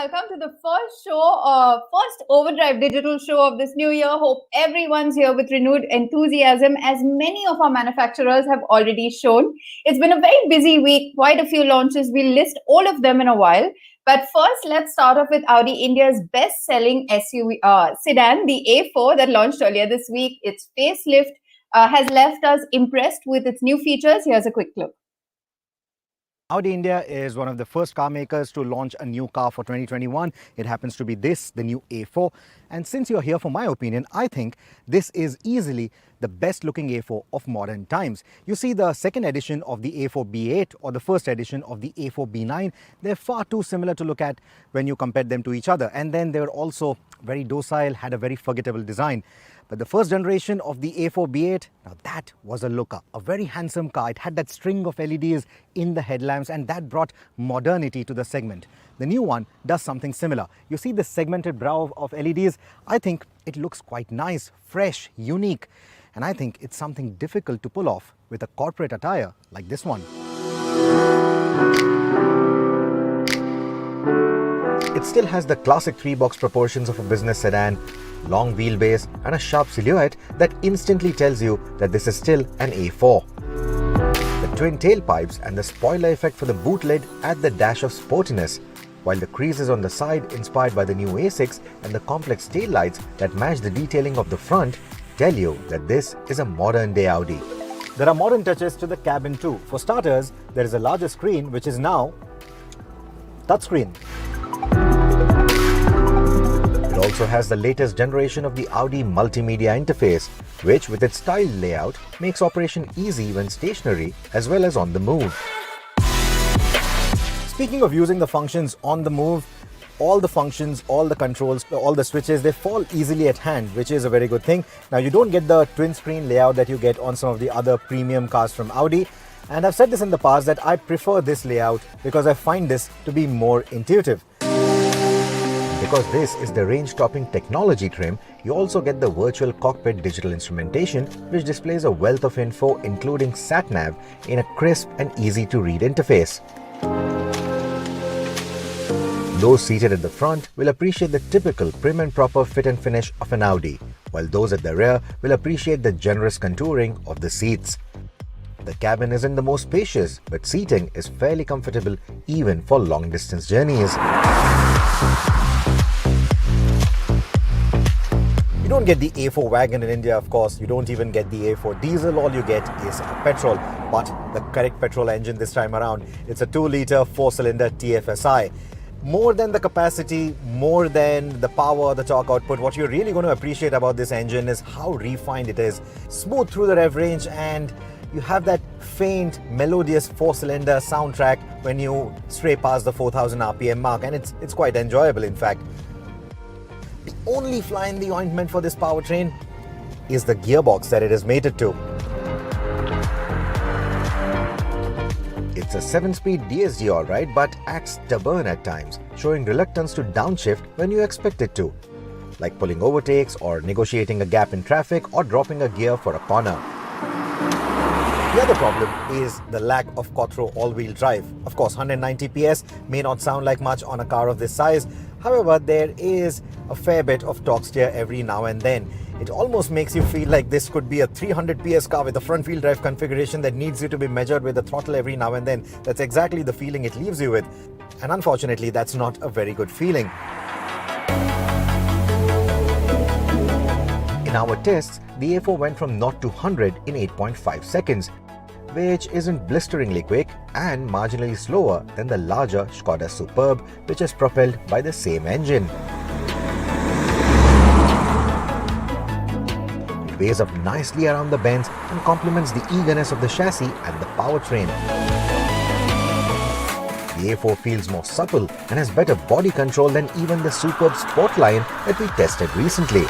welcome to the first Overdrive Digital Show of this new year. Hope everyone's here with renewed enthusiasm, as many of our manufacturers have already shown. It's been a very busy week, quite a few launches. We'll list all of them in a while. But first, let's start off with Audi India's best-selling SUV sedan, the A4, that launched earlier this week. Its facelift has left us impressed with its new features. Here's a quick look. Audi India is one of the first car makers to launch a new car for 2021. It happens to be the new A4. And since you're here for my opinion, I think this is easily the best looking A4 of modern times. You see, the second edition of the A4 B8 or the first edition of the A4 B9, they're far too similar to look at when you compare them to each other. And then they were also very docile, had a very forgettable design. But the first generation of the A4 B8, now that was a looker, a very handsome car. It had that string of LEDs in the headlamps, and that brought modernity to the segment. The new one does something similar. You see the segmented brow of LEDs? I think it looks quite nice, fresh, unique. And I think it's something difficult to pull off with a corporate attire like this one. It still has the classic 3-box proportions of a business sedan, long wheelbase and a sharp silhouette that instantly tells you that this is still an A4. The twin tailpipes and the spoiler effect for the boot lid add the dash of sportiness, while the creases on the side, inspired by the new A6, and the complex tail lights that match the detailing of the front tell you that this is a modern day Audi. There are modern touches to the cabin too. For starters, there is a larger screen which is now touchscreen. It also has the latest generation of the Audi multimedia interface, which with its styled layout makes operation easy when stationary as well as on the move. Speaking of using the functions on the move, all the functions, all the controls, all the switches, they fall easily at hand, which is a very good thing. Now, you don't get the twin screen layout that you get on some of the other premium cars from Audi. And I've said this in the past that I prefer this layout because I find this to be more intuitive. Because this is the range-topping technology trim, you also get the virtual cockpit digital instrumentation, which displays a wealth of info including sat-nav in a crisp and easy-to-read interface. Those seated at the front will appreciate the typical prim and proper fit and finish of an Audi, while those at the rear will appreciate the generous contouring of the seats. The cabin isn't the most spacious, but seating is fairly comfortable even for long-distance journeys. You don't get the A4 wagon in India, of course. You don't even get the A4 diesel. All you get is a petrol, but the correct petrol engine this time around. It's a 2-liter 4-cylinder TFSI. More than the capacity, more than the power, the torque output, what you're really going to appreciate about this engine is how refined it is. Smooth through the rev range, and you have that faint, melodious 4-cylinder soundtrack when you stray past the 4000 RPM mark, and it's quite enjoyable in fact. The only fly in the ointment for this powertrain is the gearbox that it is mated to. It's a 7-speed DSG alright, but acts stubborn at times, showing reluctance to downshift when you expect it to, like pulling overtakes or negotiating a gap in traffic or dropping a gear for a corner. The other problem is the lack of quattro all-wheel drive. Of course, 190 PS may not sound like much on a car of this size. However, there is a fair bit of torque steer every now and then. It almost makes you feel like this could be a 300 PS car with a front-wheel drive configuration that needs you to be measured with the throttle every now and then. That's exactly the feeling it leaves you with. And unfortunately, that's not a very good feeling. In our tests, the A4 went from 0 to 100 in 8.5 seconds, which isn't blisteringly quick and marginally slower than the larger Skoda Superb, which is propelled by the same engine. It weighs up nicely around the bends and complements the eagerness of the chassis and the powertrain. The A4 feels more supple and has better body control than even the Superb Sport line that we tested recently.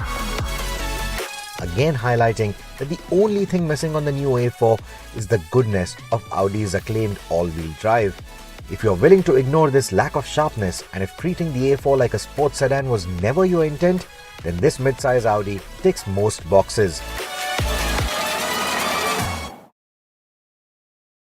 Again highlighting that the only thing missing on the new A4 is the goodness of Audi's acclaimed all-wheel drive. If you're willing to ignore this lack of sharpness, and if treating the A4 like a sports sedan was never your intent, then this mid-size Audi ticks most boxes.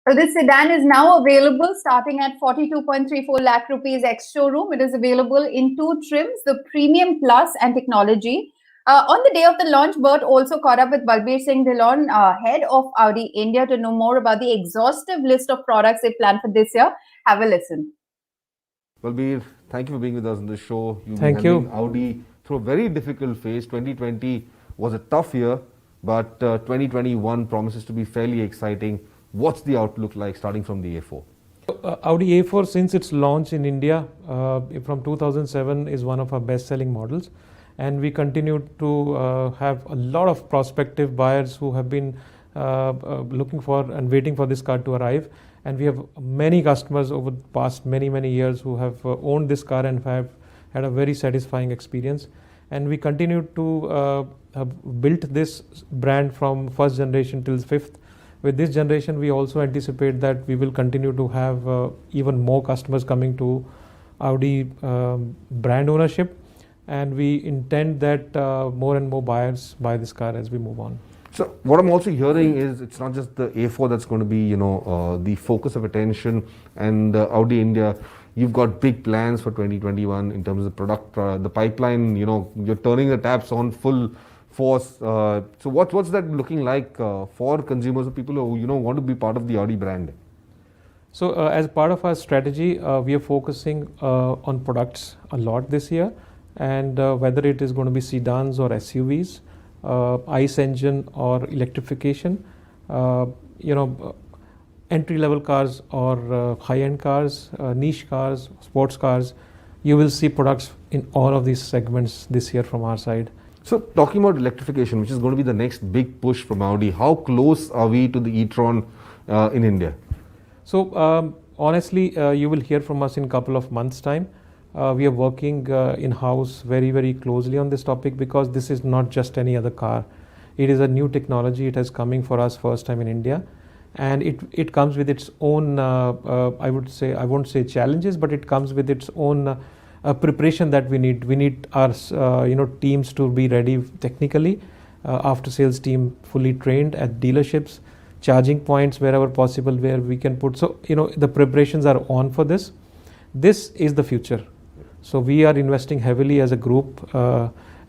So this sedan is now available starting at 42.34 lakh rupees ex-showroom. It is available in two trims, the Premium Plus and Technology. On the day of the launch, Bert also caught up with Balbir Singh Dhillon, head of Audi India, to know more about the exhaustive list of products they plan for this year. Have a listen. Balbir, thank you for being with us on the show. You've Thank been you. handling Audi through a very difficult phase. 2020 was a tough year, but 2021 promises to be fairly exciting. What's the outlook like starting from the A4? Audi A4, since its launch in India from 2007, is one of our best-selling models, and we continue to have a lot of prospective buyers who have been looking for and waiting for this car to arrive. And we have many customers over the past many years who have owned this car and have had a very satisfying experience. And we continue to have built this brand from first generation till fifth. With this generation, we also anticipate that we will continue to have even more customers coming to Audi brand ownership, and we intend that more and more buyers buy this car as we move on. So what I'm also hearing is it's not just the A4 that's going to be, the focus of attention, and Audi India, you've got big plans for 2021 in terms of the product, the pipeline. You're turning the taps on full force. So what's that looking like for consumers or people who want to be part of the Audi brand? So as part of our strategy, we are focusing on products a lot this year, and whether it is going to be sedans or SUVs, ICE engine or electrification, entry-level cars or high-end cars, niche cars, sports cars, you will see products in all of these segments this year from our side. So talking about electrification, which is going to be the next big push from Audi, how close are we to the e-tron in India? So honestly, you will hear from us in a couple of months' time. We are working in-house very closely on this topic, because this is not just any other car. It is a new technology. It is coming for us first time in India, and it comes with its own, I won't say challenges, but it comes with its own preparation that we need. We need our teams to be ready technically, after sales team fully trained at dealerships, charging points wherever possible where we can put. So the preparations are on for this. This is the future. So we are investing heavily as a group,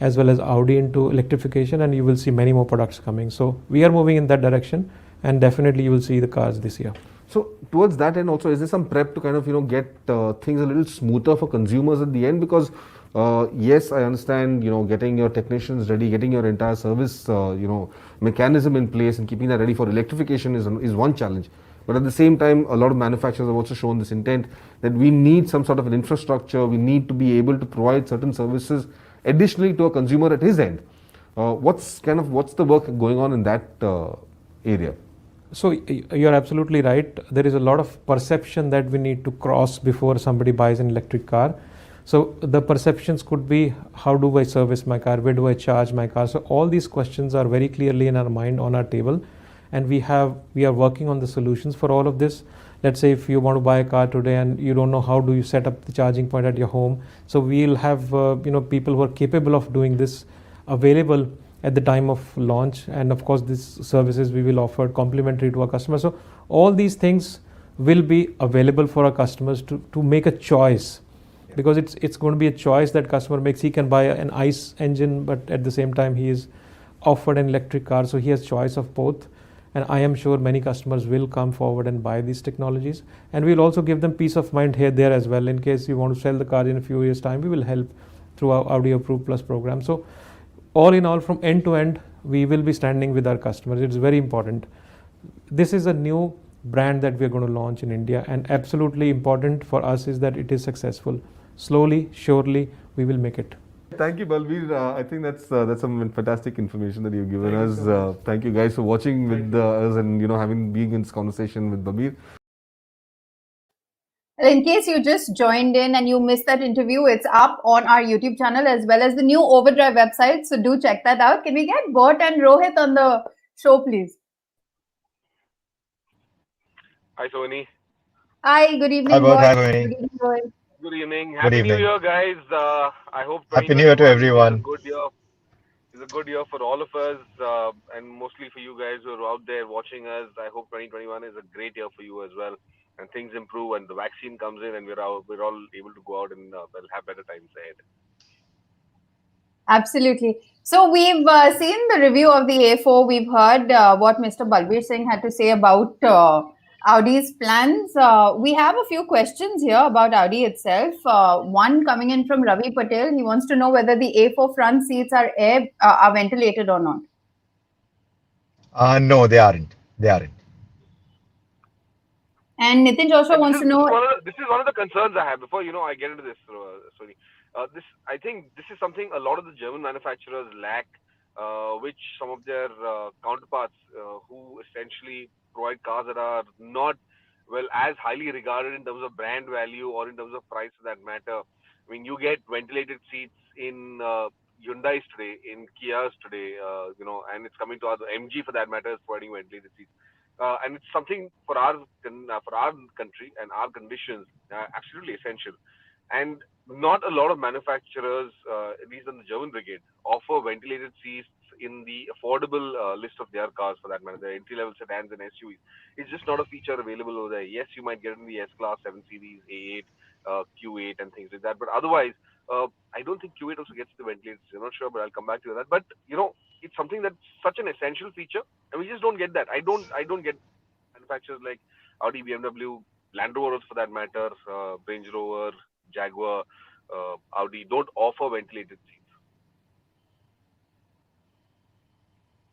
as well as Audi, into electrification, and you will see many more products coming. So we are moving in that direction, and definitely you will see the cars this year. So towards that end also, is there some prep to kind of get things a little smoother for consumers at the end? Because yes, I understand getting your technicians ready, getting your entire service mechanism in place, and keeping that ready for electrification is one challenge. But at the same time, a lot of manufacturers have also shown this intent that we need some sort of an infrastructure. We need to be able to provide certain services additionally to a consumer at his end. What's the work going on in that area? So you're absolutely right. There is a lot of perception that we need to cross before somebody buys an electric car. So the perceptions could be, how do I service my car? Where do I charge my car? So all these questions are very clearly in our mind, on our table, and we are working on the solutions for all of this. Let's say if you want to buy a car today and you don't know how do you set up the charging point at your home. So we'll have people who are capable of doing this available at the time of launch, and of course these services we will offer complimentary to our customers. So all these things will be available for our customers to make a choice, because it's going to be a choice that customer makes. He can buy an ICE engine, but at the same time he is offered an electric car, so he has choice of both. And I am sure many customers will come forward and buy these technologies, and we'll also give them peace of mind there as well. In case you want to sell the car in a few years' time, we will help through our Audi Approved Plus program. So all in all, from end to end, we will be standing with our customers. It's very important. This is a new brand that we are going to launch in India, and absolutely important for us is that it is successful. Slowly, surely, we will make it. Thank you, Balbir. I think that's some fantastic information that you've given us. Thank you guys for watching with us and being in this conversation with Balbir. In case you just joined in and you missed that interview, it's up on our YouTube channel as well as the new Overdrive website. So do check that out. Can we get Bert and Rohit on the show, please? Hi, Sony. Hi, good evening, Hi, Bert. Hi, Bert. Sony. Good evening, Rohit. Good evening. Good Happy New evening. Year, guys. I hope Happy New Year to 2021 everyone. is a good year. Is a good year for all of us, and mostly for you guys who are out there watching us. I hope 2021 is a great year for you as well, and things improve, and the vaccine comes in, and we're all able to go out and well have better times ahead. Absolutely. So we've seen the review of the A4. We've heard what Mr. Balbir Singh had to say about Audi's plans. We have a few questions here about Audi itself. One coming in from Ravi Patel. He wants to know whether the A4 front seats are ventilated or not. No, they aren't. They aren't. And Nitin Joshua wants to know. This is one of the concerns I have before I get into this. Sorry, I think this is something a lot of the German manufacturers lack, which some of their counterparts who essentially provide cars that are not as highly regarded in terms of brand value or in terms of price for that matter. I mean, you get ventilated seats in Hyundai's today, in Kia's today, and it's coming to other MG for that matter is providing ventilated seats. And it's something for our country and our conditions absolutely essential. And not a lot of manufacturers, at least in the German brigade, offer ventilated seats in the affordable list of their cars for that matter, the entry-level sedans and SUVs. It's just not a feature available over there. Yes, you might get it in the S-Class, 7 Series, A8, Q8 and things like that. But otherwise, I don't think Q8 also gets the ventilated seats. I'm not sure, but I'll come back to that. But, it's something that's such an essential feature, and we just don't get that. I don't get manufacturers like Audi, BMW, Land Rovers for that matter, Range Rover, Jaguar, Audi don't offer ventilated seats.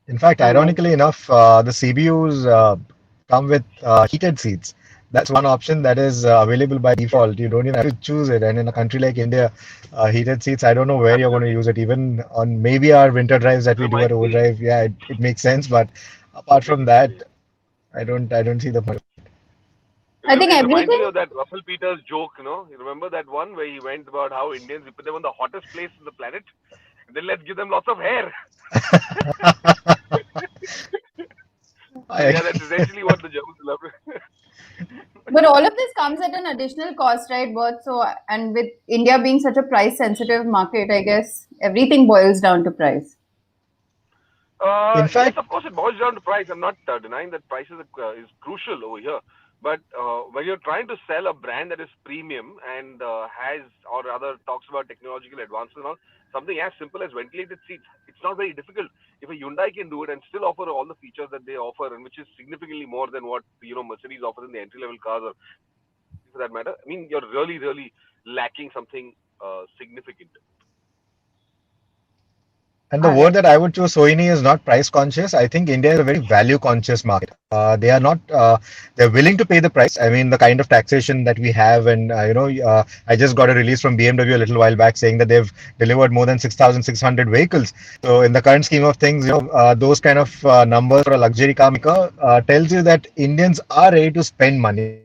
In fact, ironically enough, the CBUs come with heated seats. That's one option that is available by default. You don't even have to choose it. And in a country like India, heated seats, I don't know where you're going to use it. Even on maybe our winter drives that we do at Overdrive, yeah, it makes sense. But apart from that, I don't see the point. I think it everything. reminds me of that Russell Peters joke, You remember that one where he went about how Indians, we put them on the hottest place on the planet, and then let's give them lots of hair. Yeah, that's essentially what the Germans love. But all of this comes at an additional cost, right, Bert? So, and with India being such a price-sensitive market, I guess everything boils down to price. In fact, yes, of course, it boils down to price. I'm not denying that price is crucial over here. But when you're trying to sell a brand that is premium and has, or rather talks about technological advances and all, something as simple as ventilated seats, it's not very difficult. If a Hyundai can do it and still offer all the features that they offer, and which is significantly more than what Mercedes offers in the entry-level cars, or for that matter, I mean, you're really, really lacking something significant. And the word that I would choose, Sohini, is not price conscious. I think India is a very value conscious market. They are not, they're willing to pay the price. I mean, the kind of taxation that we have, and I just got a release from BMW a little while back saying that they've delivered more than 6,600 vehicles. So in the current scheme of things, those kind of numbers for a luxury car maker tells you that Indians are ready to spend money.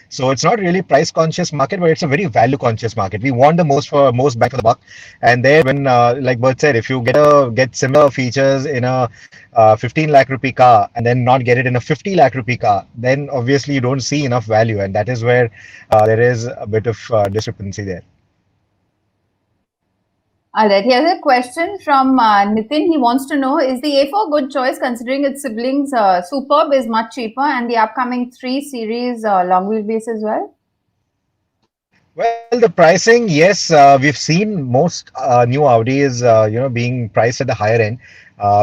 So it's not really price conscious market, but it's a very value conscious market. We want the most bang for the buck. And there, when like Bert said, if you get similar features in a 15 lakh rupee car and then not get it in a 50 lakh rupee car, then obviously you don't see enough value, and that is where there is a bit of discrepancy there. All right, here's a question from Nitin. He wants to know, is the A4 good choice considering its siblings Superb is much cheaper and the upcoming 3 Series long wheelbase as well? Well, the pricing, yes, we've seen most new Audis, being priced at the higher end,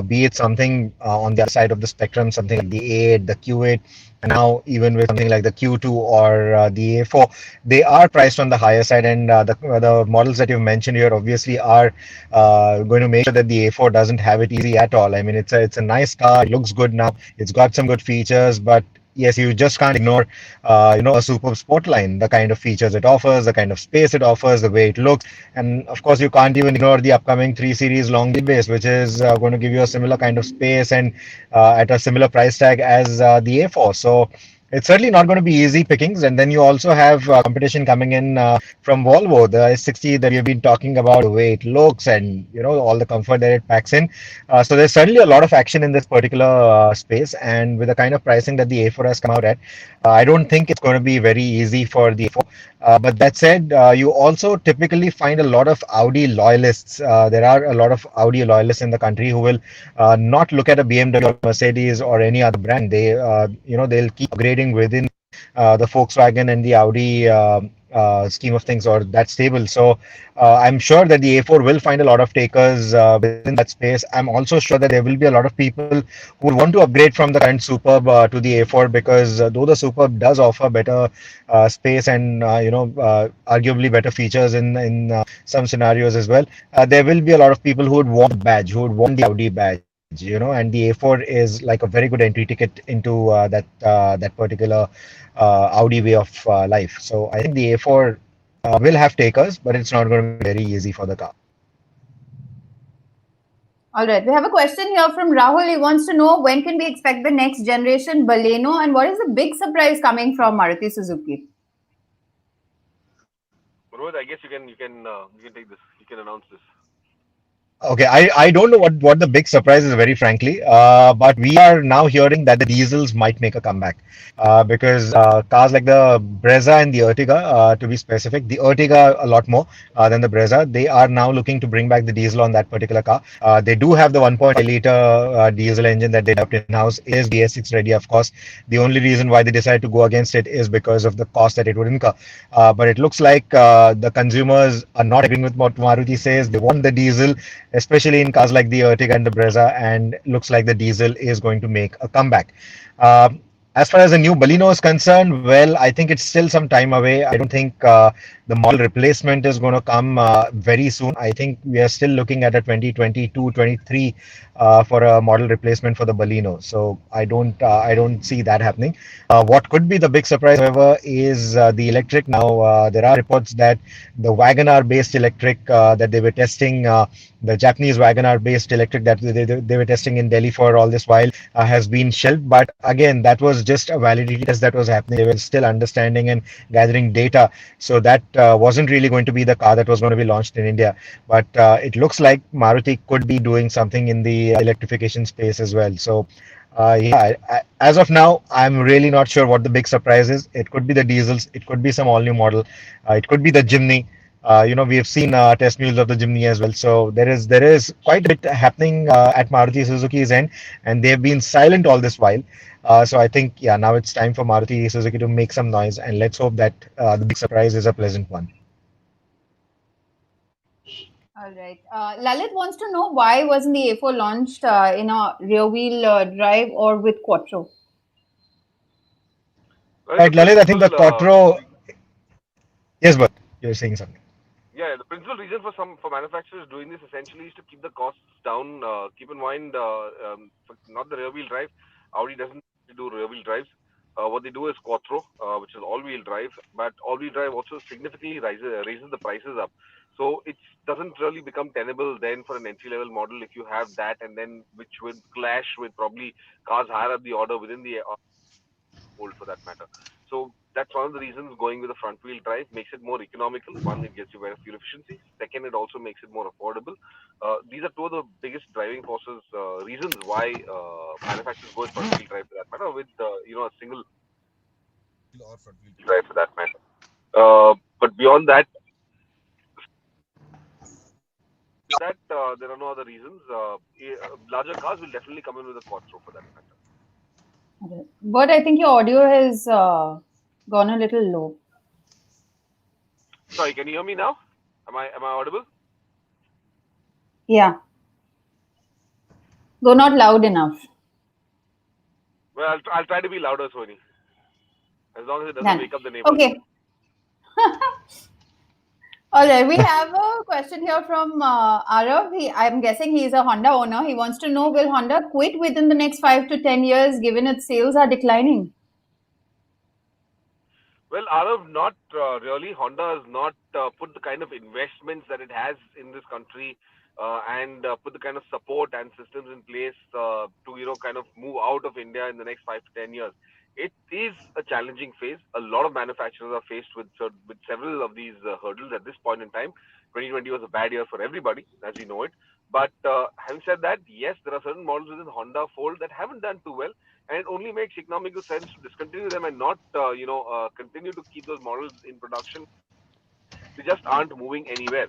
be it something on the other side of the spectrum, something like the A8, the Q8, and now even with something like the Q2 or the A4, they are priced on the higher side, and the models that you've mentioned here obviously are going to make sure that the A4 doesn't have it easy at all. I mean, it's a nice car, it looks good now, it's got some good features, but yes, you just can't ignore, a superb sport line, the kind of features it offers, the kind of space it offers, the way it looks. And of course, you can't even ignore the upcoming 3 Series long wheelbase, which is going to give you a similar kind of space and at a similar price tag as the A4. So It's certainly not going to be easy pickings, and then you also have competition coming in from Volvo, the S60 that we've been talking about, the way it looks, and all the comfort that it packs in. So there's certainly a lot of action in this particular space, and with the kind of pricing that the A4 has come out at, I don't think it's going to be very easy for the A4. But that said, you also typically find a lot of Audi loyalists. There are a lot of Audi loyalists in the country who will not look at a BMW or Mercedes or any other brand. They'll keep upgrading within the Volkswagen and the Audi scheme of things, or that stable. So I'm sure that the A4 will find a lot of takers within that space. I'm also sure that there will be a lot of people who will want to upgrade from the current Superb to the A4, because though the Superb does offer better space and arguably better features in some scenarios as well, there will be a lot of people who would want the badge, who would want the Audi badge, and the A4 is like a very good entry ticket into that particular Audi way of life. So I think the A4 will have takers, but it's not going to be very easy for the car. All right, we have a question here from Rahul. He wants to know, when can we expect the next generation Baleno, and what is the big surprise coming from Maruti Suzuki? Rohit, I guess you can take this. You can announce this. Okay, I don't know what the big surprise is, very frankly, but we are now hearing that the diesels might make a comeback, because cars like the Brezza and the Ertiga, to be specific, the Ertiga a lot more than the Brezza, they are now looking to bring back the diesel on that particular car. They do have the 1.5 liter diesel engine that they developed in-house. It is BS6 ready, of course. The only reason why they decided to go against it is because of the cost that it would incur. But it looks like the consumers are not agreeing with what Maruti says. They want the diesel, especially in cars like the Ertiga and the Brezza, and looks like the diesel is going to make a comeback. As far as the new Baleno is concerned, well, I think it's still some time away. I don't think the model replacement is going to come very soon. I think we are still looking at a 2022, 23 for a model replacement for the Baleno. So I don't see that happening. What could be the big surprise, however, is the electric. Now there are reports that the Wagonar-based electric that they were testing, the Japanese Wagonar-based electric that they were testing in Delhi for all this while, has been shelved. But again, that was just a validity test that was happening. They were still understanding and gathering data. So that wasn't really going to be the car that was going to be launched in India. But it looks like Maruti could be doing something in the electrification space as well. So as of now, I'm really not sure what the big surprise is. It could be the diesels, it could be some all new model, it could be the Jimny. We have seen test mules of the Jimny as well. So there is quite a bit happening at Maruti Suzuki's end, and they've been silent all this while. So I think, yeah, now it's time for Maruti Suzuki to make some noise, and let's hope that the big surprise is a pleasant one. All right. Lalit wants to know, why wasn't the A4 launched in a rear-wheel drive or with Quattro? Well, the Right, Lalit, I think the principal Quattro. Yes, but you're saying something. Yeah, the principal reason for manufacturers doing this essentially is to keep the costs down. Keep in mind, for not the rear wheel drive, Audi doesn't do rear wheel drives. What they do is Quattro, which is all wheel drive, but all wheel drive also significantly raises the prices up. So it doesn't really become tenable then for an entry level model if you have that, and then which would clash with probably cars higher up the order within the old for that matter. So that's one of the reasons going with a front wheel drive makes it more economical. One, it gets you better fuel efficiency. Second, it also makes it more affordable. These are two of the biggest driving forces, reasons why manufacturers go with front wheel drive for that matter, with a single or front wheel drive for that matter. But beyond that, there are no other reasons. Larger cars will definitely come in with a Quattro for that matter. Okay. But I think your audio has gone a little low. Sorry, can you hear me now? Am I audible? Yeah. Though not loud enough. Well, I'll try to be louder, Sony. As long as it doesn't wake up the neighbors. Okay. All right. We have a question here from Arav. I'm guessing he's a Honda owner. He wants to know, will Honda quit within the next 5 to 10 years given its sales are declining? Well, Arav, not really. Honda has not put the kind of investments that it has in this country and put the kind of support and systems in place to kind of move out of India in the next 5 to 10 years. it is a challenging phase. A lot of manufacturers are faced with several of these hurdles at this point in time. 2020 was a bad year for everybody, as we know it. But having said that, yes, there are certain models within Honda Fold that haven't done too well, and it only makes economical sense to discontinue them and not, continue to keep those models in production. They just aren't moving anywhere.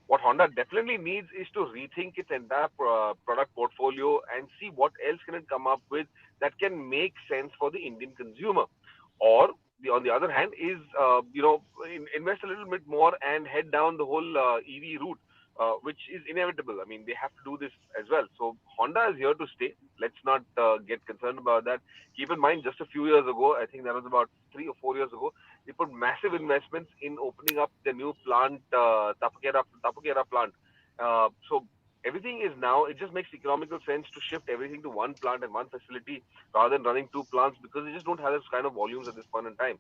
What Honda definitely needs is to rethink its entire product portfolio and see what else can it come up with that can make sense for the Indian consumer. Or on the other hand, is invest a little bit more and head down the whole EV route, which is inevitable. I mean, they have to do this as well. So Honda is here to stay. Let's not get concerned about that. Keep in mind, just a few years ago, I think that was about 3 or 4 years ago, they put massive investments in opening up the new plant, Tapukera plant. So everything is now, it just makes economical sense to shift everything to one plant and one facility rather than running two plants, because they just don't have this kind of volumes at this point in time.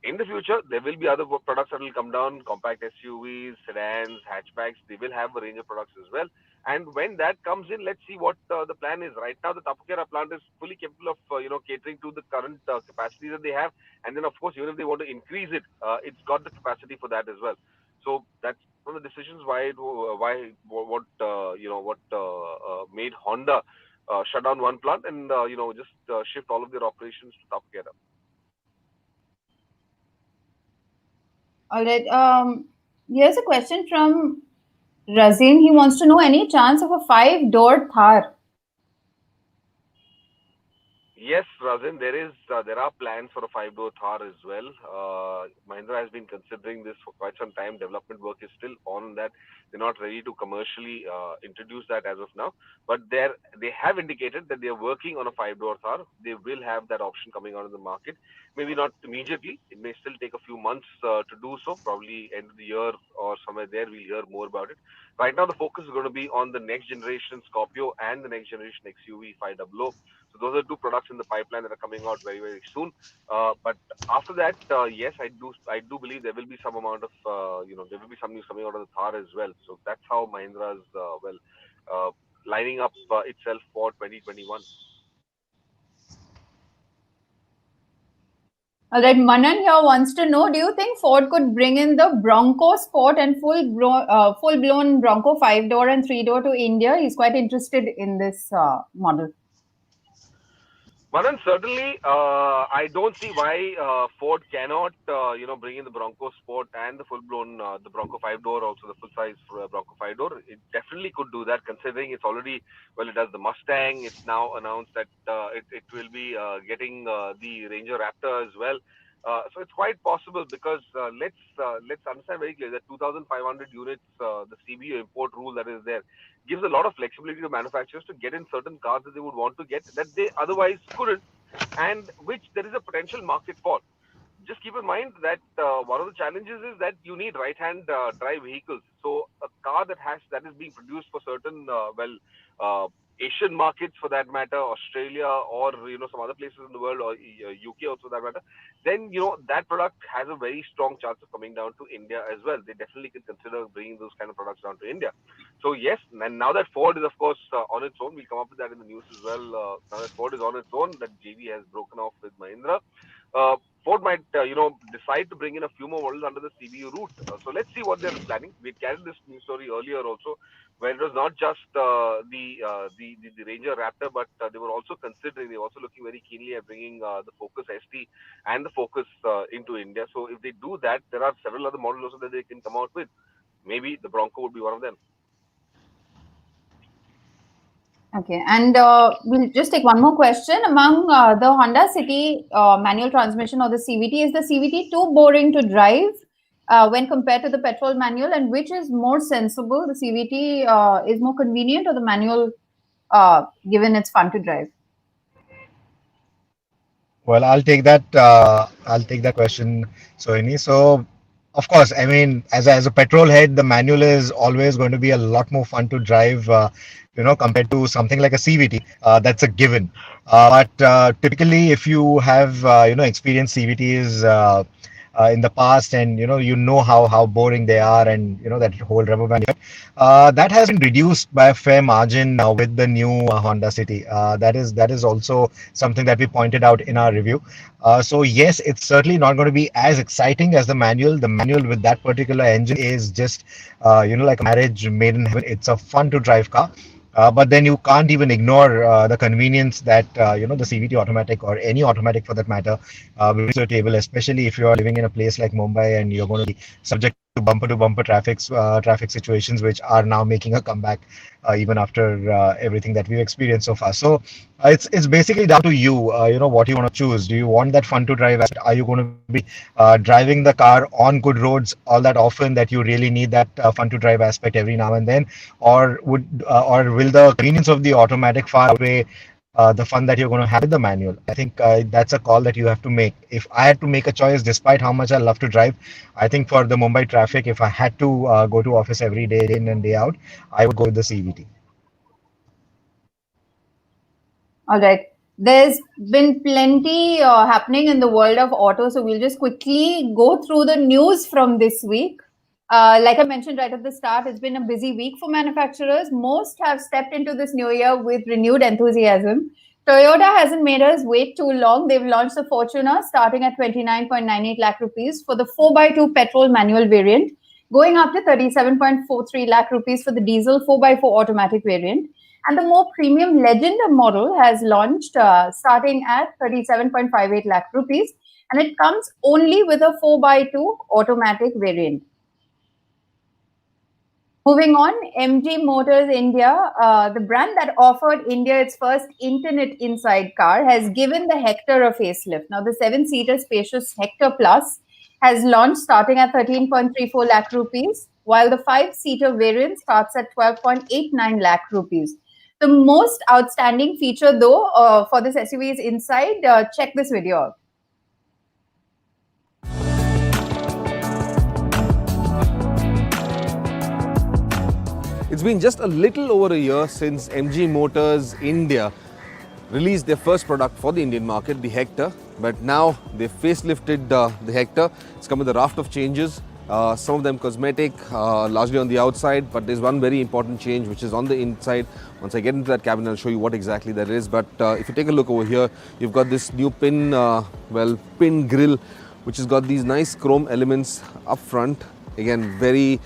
In the future, there will be other products that will come down, compact SUVs, sedans, hatchbacks. They will have a range of products as well. And when that comes in, let's see what the plan is. Right now, the Tapukera plant is fully capable of, catering to the current capacity that they have. And then, of course, even if they want to increase it, it's got the capacity for that as well. So that's one of the decisions what made Honda shut down one plant and, just shift all of their operations to Tapukera. All right. Here's a question from Razin. He wants to know any chance of a five-door Thar. Yes, Razin, there are plans for a five-door Thar as well. Mahindra has been considering this for quite some time. Development work is still on that. They're not ready to commercially introduce that as of now, but they have indicated that they are working on a five-door Thar. They will have that option coming out in the market. Maybe not immediately. It may still take a few months to do so. Probably end of the year or somewhere there, we'll hear more about it. Right now, the focus is going to be on the next generation Scorpio and the next generation XUV 500. So those are two products in the pipeline that are coming out very, very soon. But after that, yes, I do believe there will be some amount of, there will be some news coming out of the Thar as well. So that's how Mahindra's, lining up itself for 2021. All right, Manan here wants to know, do you think Ford could bring in the Bronco Sport and full-blown Bronco 5-door and 3-door to India? He's quite interested in this model. Manan, certainly, I don't see why Ford cannot, bring in the Bronco Sport and the full-blown, the Bronco 5-door, also the full-size Bronco 5-door. It definitely could do that, considering it's already, it does the Mustang. It's now announced that it will be getting the Ranger Raptor as well. So it's quite possible, because let's understand very clearly that 2,500 units, the CBU import rule that is there, gives a lot of flexibility to manufacturers to get in certain cars that they would want to get that they otherwise couldn't, and which there is a potential market for. Just keep in mind that one of the challenges is that you need right-hand drive vehicles. So a car that is being produced for certain Asian markets, for that matter, Australia, or some other places in the world, or UK also for that matter, then that product has a very strong chance of coming down to India as well. They definitely can consider bringing those kind of products down to India. So yes, and now that Ford is of course on its own, we'll come up with that in the news as well. Now that Ford is on its own, that JV has broken off with Mahindra. Ford might, decide to bring in a few more models under the CBU route. So let's see what they're planning. We carried this news story earlier also, where it was not just the Ranger Raptor, but they were also looking very keenly at bringing the Focus ST and the Focus into India. So if they do that, there are several other models also that they can come out with. Maybe the Bronco would be one of them. Okay, and we'll just take one more question. Among the Honda City manual transmission or the CVT, is the CVT too boring to drive when compared to the petrol manual? And which is more sensible? The CVT is more convenient, or the manual, given it's fun to drive? Well, I'll take that. I'll take that question, Sohini. So, of course, I mean, as a petrol head, the manual is always going to be a lot more fun to drive, compared to something like a CVT. That's a given. But typically, if you have, experienced CVTs, in the past, and you know how boring they are, and that whole rubber band effect. That has been reduced by a fair margin with the new Honda City. That is also something that we pointed out in our review. So yes, it's certainly not going to be as exciting as the manual. The manual with that particular engine is just like a marriage made in heaven. It's a fun to drive car. But then you can't even ignore the convenience that the CVT automatic, or any automatic for that matter, brings to the table, especially if you are living in a place like Mumbai and you're going to be subject to bumper traffic situations, which are now making a comeback even after everything that we've experienced so far. So it's basically down to you. What you want to choose. Do you want that fun to drive aspect? Are you going to be driving the car on good roads all that often that you really need that fun to drive aspect every now and then, or will the convenience of the automatic far outweigh the fun that you're going to have with the manual? I think that's a call that you have to make. If I had to make a choice, despite how much I love to drive, I think for the Mumbai traffic, if I had to go to office every day, day in and day out, I would go with the CVT. All right. There's been plenty happening in the world of auto, so we'll just quickly go through the news from this week. Like I mentioned right at the start, it's been a busy week for manufacturers. Most have stepped into this new year with renewed enthusiasm. Toyota hasn't made us wait too long. They've launched the Fortuner starting at 29.98 lakh rupees for the 4x2 petrol manual variant, going up to 37.43 lakh rupees for the diesel 4x4 automatic variant. And the more premium Legend model has launched starting at 37.58 lakh rupees, and it comes only with a 4x2 automatic variant. Moving on, MG Motors India, the brand that offered India its first internet inside car, has given the Hector a facelift. Now, the 7-seater spacious Hector Plus has launched starting at 13.34 lakh rupees, while the 5-seater variant starts at 12.89 lakh rupees. The most outstanding feature, though, for this SUV is inside. Check this video out. It's been just a little over a year since MG Motors India released their first product for the Indian market, the Hector. But now they've facelifted the Hector. It's come with a raft of changes. Some of them cosmetic, largely on the outside, but there's one very important change which is on the inside. Once I get into that cabin, I'll show you what exactly that is. But if you take a look over here, you've got this new pin grille, which has got these nice chrome elements up front. Again, very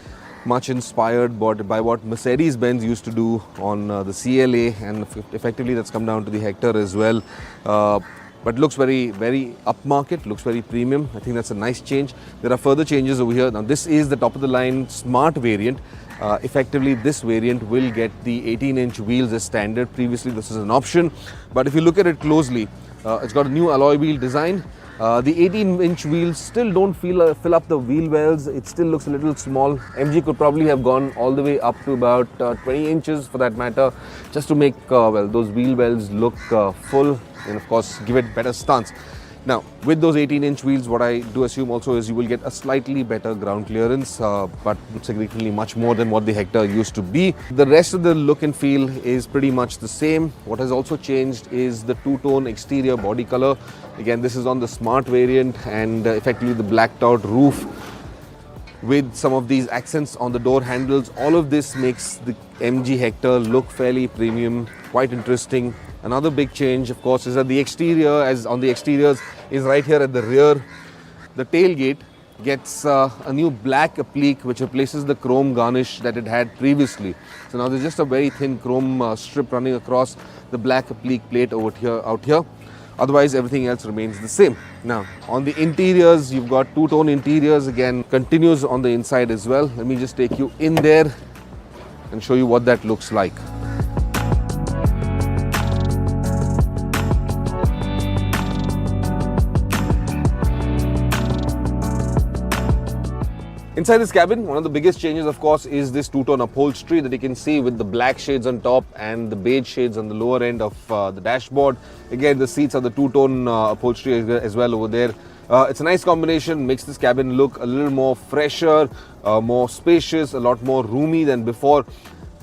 much inspired by what Mercedes-Benz used to do on the CLA, and effectively that's come down to the Hector as well. But looks very, very upmarket, looks very premium. I think that's a nice change. There are further changes over here. Now, this is the top of the line smart variant. Effectively, this variant will get the 18-inch wheels as standard. Previously, this is an option. But if you look at it closely, it's got a new alloy wheel design. The 18-inch wheels still don't fill up the wheel wells. It still looks a little small. MG could probably have gone all the way up to about 20 inches for that matter, just to make those wheel wells look full, and of course give it better stance. Now, with those 18-inch wheels, what I do assume also is you will get a slightly better ground clearance, but significantly much more than what the Hector used to be. The rest of the look and feel is pretty much the same. What has also changed is the two-tone exterior body color. Again, this is on the smart variant, and effectively the blacked out roof with some of these accents on the door handles. All of this makes the MG Hector look fairly premium, quite interesting. Another big change, of course, is that the exterior, as on the exteriors, is right here at the rear. The tailgate gets a new black applique which replaces the chrome garnish that it had previously. So now there's just a very thin chrome strip running across the black applique plate out here. Otherwise, everything else remains the same. Now, on the interiors, you've got two-tone interiors. Again, continues on the inside as well. Let me just take you in there and show you what that looks like. Inside this cabin, one of the biggest changes, of course, is this two-tone upholstery that you can see with the black shades on top and the beige shades on the lower end of the dashboard. Again, the seats are the two-tone upholstery as well over there. It's a nice combination, makes this cabin look a little more fresher, more spacious, a lot more roomy than before.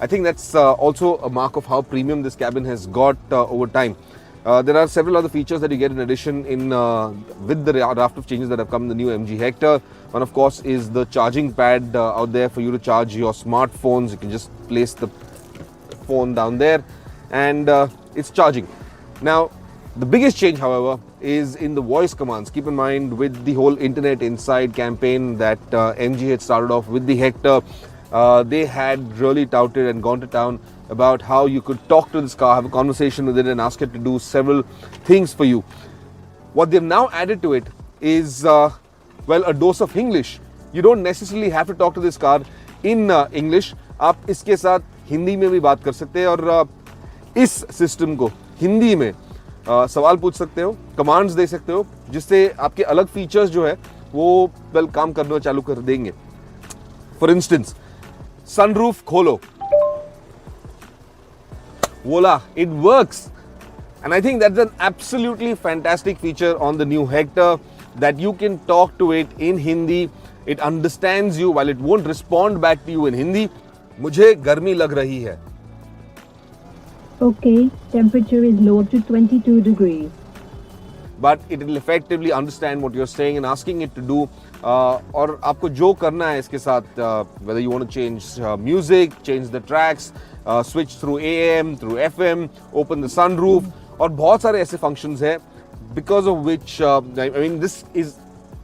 I think that's also a mark of how premium this cabin has got over time. There are several other features that you get in addition with the raft of changes that have come in the new MG Hector. One, of course, is the charging pad out there for you to charge your smartphones. You can just place the phone down there and it's charging. Now, the biggest change, however, is in the voice commands. Keep in mind, with the whole Internet Inside campaign that MG had started off with the Hector, they had really touted and gone to town about how you could talk to this car, have a conversation with it and ask it to do several things for you. What they've now added to it is, well, a dose of English. You don't necessarily have to talk to this car in English. आप इसके साथ हिंदी में भी बात कर सकते हैं और इस सिस्टम को हिंदी में सवाल पूछ सकते हो, कमांड्स दे सकते हो, जिससे आपके अलग फीचर्स जो है वो वेल काम करना चालू कर देंगे. फॉर इंस्टेंस, सनरूफ खोलो, voila, it works. And I think that's an absolutely fantastic feature on the new Hector, that you can talk to it in Hindi. It understands you while it won't respond back to you in Hindi. मुझे गर्मी लग रही है. Okay, temperature is low to 22 degrees. But it will effectively understand what you're saying and asking it to do. और आपको जो करना है इसके साथ, whether you want to change music, change the tracks, switch through AM, through FM, open the sunroof, और बहुत सारे ऐसे functions हैं, because of which, I mean, this is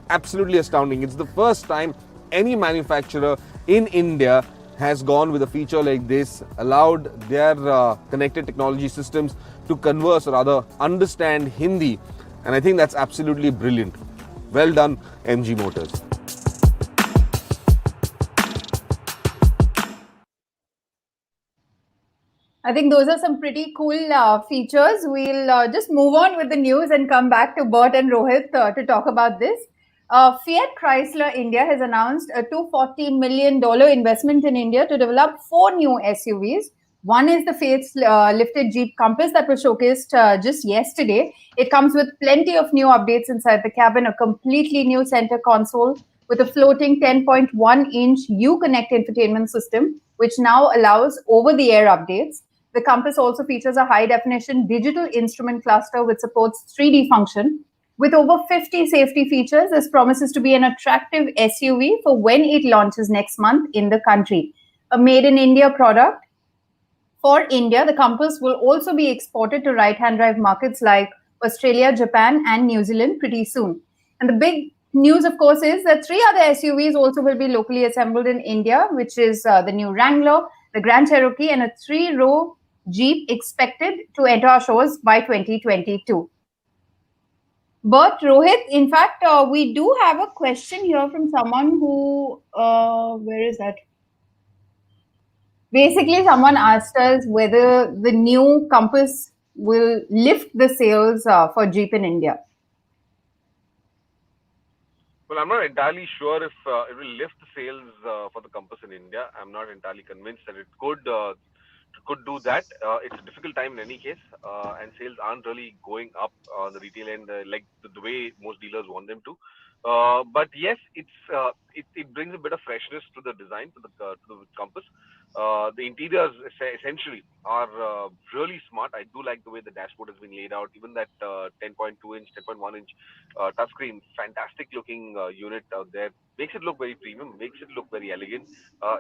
absolutely astounding. It's the first time any manufacturer in India has gone with a feature like this, allowed their connected technology systems to converse or rather understand Hindi. And I think that's absolutely brilliant. Well done, MG Motors. I think those are some pretty cool features. We'll just move on with the news and come back to Bert and Rohit to talk about this. Fiat Chrysler India has announced a $240 million investment in India to develop 4 new SUVs. One is the facelifted Jeep Compass that was showcased just yesterday. It comes with plenty of new updates inside the cabin, a completely new center console with a floating 10.1-inch Uconnect infotainment system, which now allows over-the-air updates. The Compass also features a high-definition digital instrument cluster which supports 3D function. With over 50 safety features, this promises to be an attractive SUV for when it launches next month in the country. A made-in-India product. For India, the Compass will also be exported to right-hand drive markets like Australia, Japan, and New Zealand pretty soon. And the big news, of course, is that 3 other SUVs also will be locally assembled in India, which is the new Wrangler, the Grand Cherokee, and a 3-row Jeep expected to enter our shores by 2022. But Rohit, in fact, we do have a question here from someone who, where is that? Basically, someone asked us whether the new Compass will lift the sales for Jeep in India. Well, I'm not entirely sure if it will lift the sales for the Compass in India. I'm not entirely convinced that it could do that. It's a difficult time in any case, and sales aren't really going up on the retail end like the way most dealers want them to. But yes, it brings a bit of freshness to the design, to the Compass. The interiors essentially are really smart. I do like the way the dashboard has been laid out. Even that 10.2-inch, 10.1-inch touchscreen, fantastic looking unit out there. Makes it look very premium, makes it look very elegant.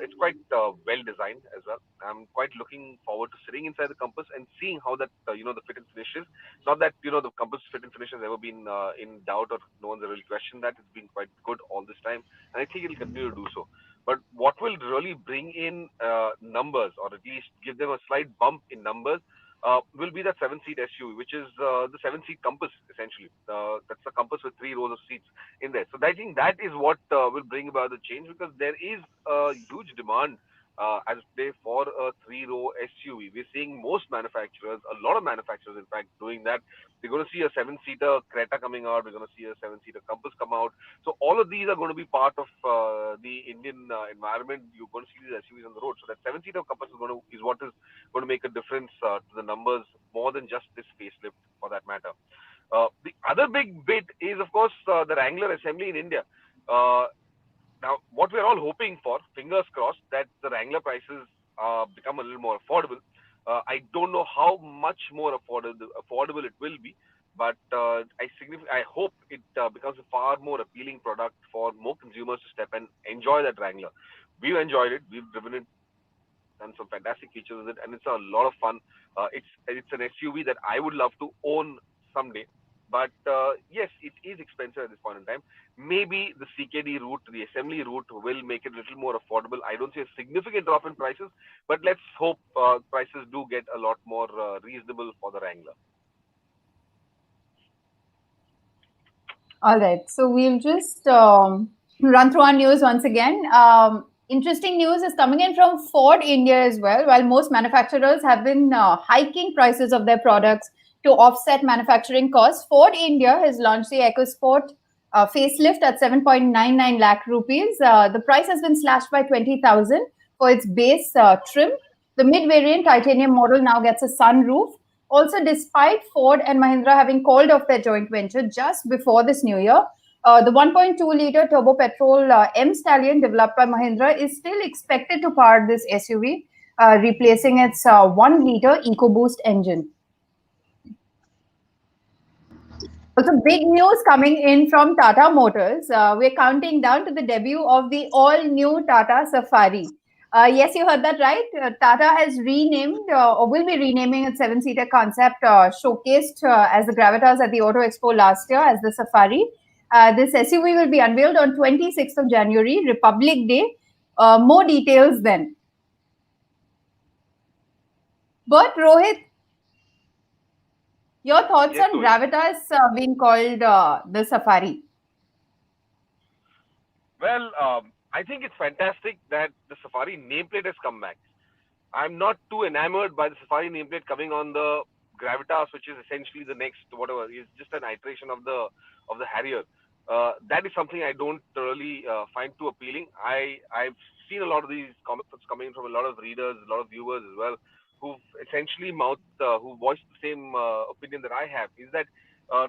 It's quite well designed as well. I'm quite looking forward to sitting inside the Compass and seeing how that, the fit and finish is. Not that, the Compass fit and finish has ever been in doubt or no one's really questioned that. It's been quite good all this time. And I think it'll continue to do so. But what will really bring in numbers, or at least give them a slight bump in numbers, will be that 7-seat SUV, which is the 7-seat Compass, essentially. That's a Compass with 3 rows of seats in there. So I think that is what will bring about the change, because there is a huge demand as today for a 3-row SUV. We're seeing most manufacturers, a lot of manufacturers, in fact, doing that. We're going to see a 7-seater Creta coming out. We're going to see a 7-seater Compass come out. So all of these are going to be part of the Indian environment. You're going to see these SUVs on the road. So that 7-seater Compass is what is going to make a difference to the numbers more than just this facelift, for that matter. The other big bit is, of course, the Wrangler assembly in India. Now, what we're all hoping for, fingers crossed, that the Wrangler prices become a little more affordable. I don't know how much more affordable it will be, but I hope it becomes a far more appealing product for more consumers to step and enjoy that Wrangler. We've enjoyed it. We've driven it and some fantastic features with it, and it's a lot of fun. It's an SUV that I would love to own someday. But yes, it is expensive at this point in time. Maybe the CKD route, the assembly route, will make it a little more affordable. I don't see a significant drop in prices, but let's hope prices do get a lot more reasonable for the Wrangler. All right. So we'll just run through our news once again. Interesting news is coming in from Ford India as well. While most manufacturers have been hiking prices of their products to offset manufacturing costs, Ford India has launched the EcoSport facelift at 7.99 lakh rupees. The price has been slashed by 20,000 for its base trim. The mid-variant titanium model now gets a sunroof. Also, despite Ford and Mahindra having called off their joint venture just before this new year, the 1.2-liter turbo petrol M Stallion developed by Mahindra is still expected to power this SUV, replacing its 1-liter EcoBoost engine. Also, big news coming in from Tata Motors. We're counting down to the debut of the all-new Tata Safari. Yes, you heard that right. Tata has renamed or will be renaming its 7-seater concept showcased as the Gravitas at the Auto Expo last year as the Safari. This SUV will be unveiled on 26th of January, Republic Day. More details then. But Rohit, your thoughts Yes, on Rohit. Gravitas being called the Safari? Well, I think it's fantastic that the Safari nameplate has come back. I'm not too enamored by the Safari nameplate coming on the Gravitas, which is essentially the next whatever is just an iteration of the Harrier. That is something I don't really find too appealing. I've seen a lot of these comments coming from a lot of readers, a lot of viewers as well, who've essentially who voiced the same opinion that I have. Is that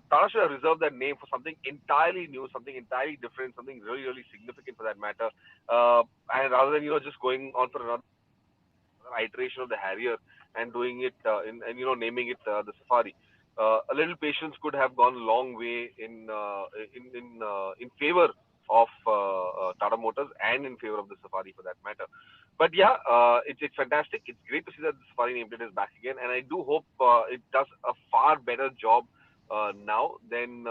Tata should have reserved that name for something entirely new, something entirely different, something really, really significant for that matter. And rather than just going on for another iteration of the Harrier and doing it naming it the Safari. A little patience could have gone a long way in favor of Tata Motors and in favor of the Safari for that matter. But yeah, it's fantastic. It's great to see that the Safari nameplate is back again, and I do hope it does a far better job now than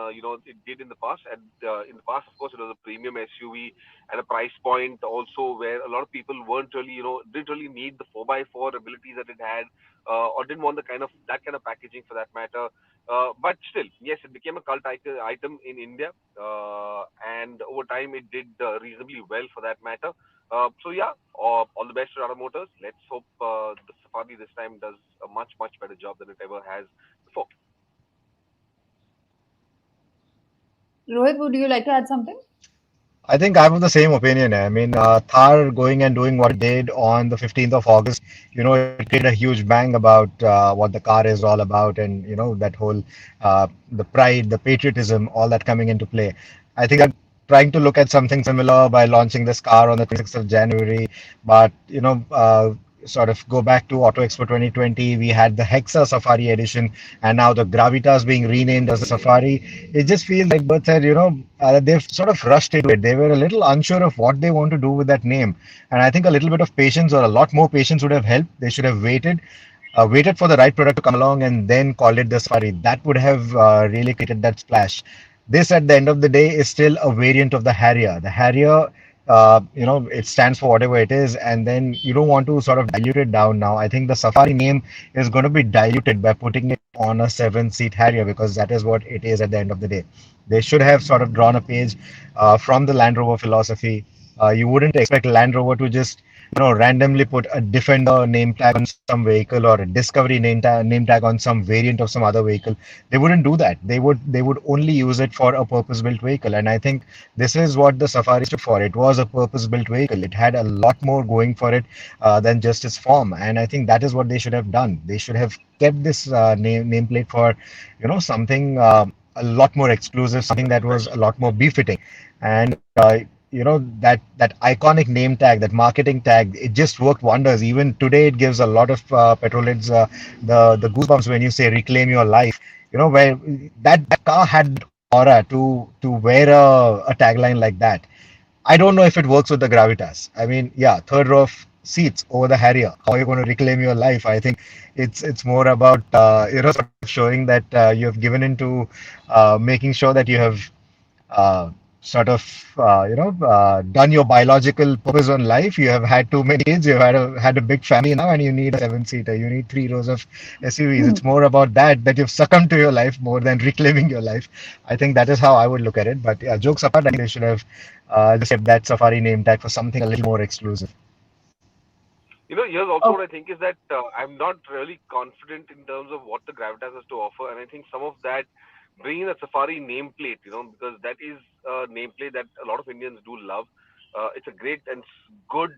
it did in the past. And in the past, of course, it was a premium SUV at a price point also where a lot of people weren't really didn't really need the 4x4 abilities that it had, or didn't want that kind of packaging for that matter. But still, yes, it became a cult item in India, and over time it did reasonably well for that matter. So yeah, all the best to Tata Motors. Let's hope the Safari this time does a much better job than it ever has before. Rohit, would you like to add something? I think I'm of the same opinion. I mean, Thar going and doing what it did on the 15th of August, it created a huge bang about what the car is all about, and that whole the pride, the patriotism, all that coming into play. I think I'm trying to look at something similar by launching this car on the 26th of January, but sort of go back to Auto Expo 2020. We had the Hexa Safari Edition, and now the Gravitas being renamed as the Safari. It just feels like Bert said, they've sort of rushed into it. They were a little unsure of what they want to do with that name, and I think a little bit of patience, or a lot more patience, would have helped. They should have waited for the right product to come along and then called it the Safari. That would have really created that splash. This, at the end of the day, is still a variant of the Harrier. The Harrier, it stands for whatever it is, and then you don't want to sort of dilute it down now. I think the Safari name is going to be diluted by putting it on a 7-seat Harrier, because that is what it is at the end of the day. They should have sort of drawn a page from the Land Rover philosophy. You wouldn't expect Land Rover to just randomly put a Defender name tag on some vehicle, or a Discovery name tag on some variant of some other vehicle. They wouldn't do that. They would only use it for a purpose-built vehicle. And I think this is what the Safari stood for. It was a purpose-built vehicle. It had a lot more going for it than just its form. And I think that is what they should have done. They should have kept this nameplate for something a lot more exclusive, something that was a lot more befitting. And that iconic name tag, that marketing tag, it just worked wonders. Even today, it gives a lot of petrol heads the goosebumps when you say "reclaim your life." Where that car had aura to wear a tagline like that. I don't know if it works with the Gravitas. I mean, yeah, third row of seats over the Harrier. How are you going to reclaim your life? I think it's more about sort of showing that you have given into making sure that you have uh, done your biological purpose on life. You have had too many kids. You've had a big family now, and you need a seven-seater. You need three rows of SUVs. It's more about that you've succumbed to your life more than reclaiming your life. I think that is how I would look at it. But yeah, jokes apart, I think they should have just kept that Safari name tag for something a little more exclusive. Here's also what I think is that I'm not really confident in terms of what the Gravitas has to offer, and I think some of that bringing the Safari nameplate, because that is a nameplate that a lot of Indians do love. It's a great and good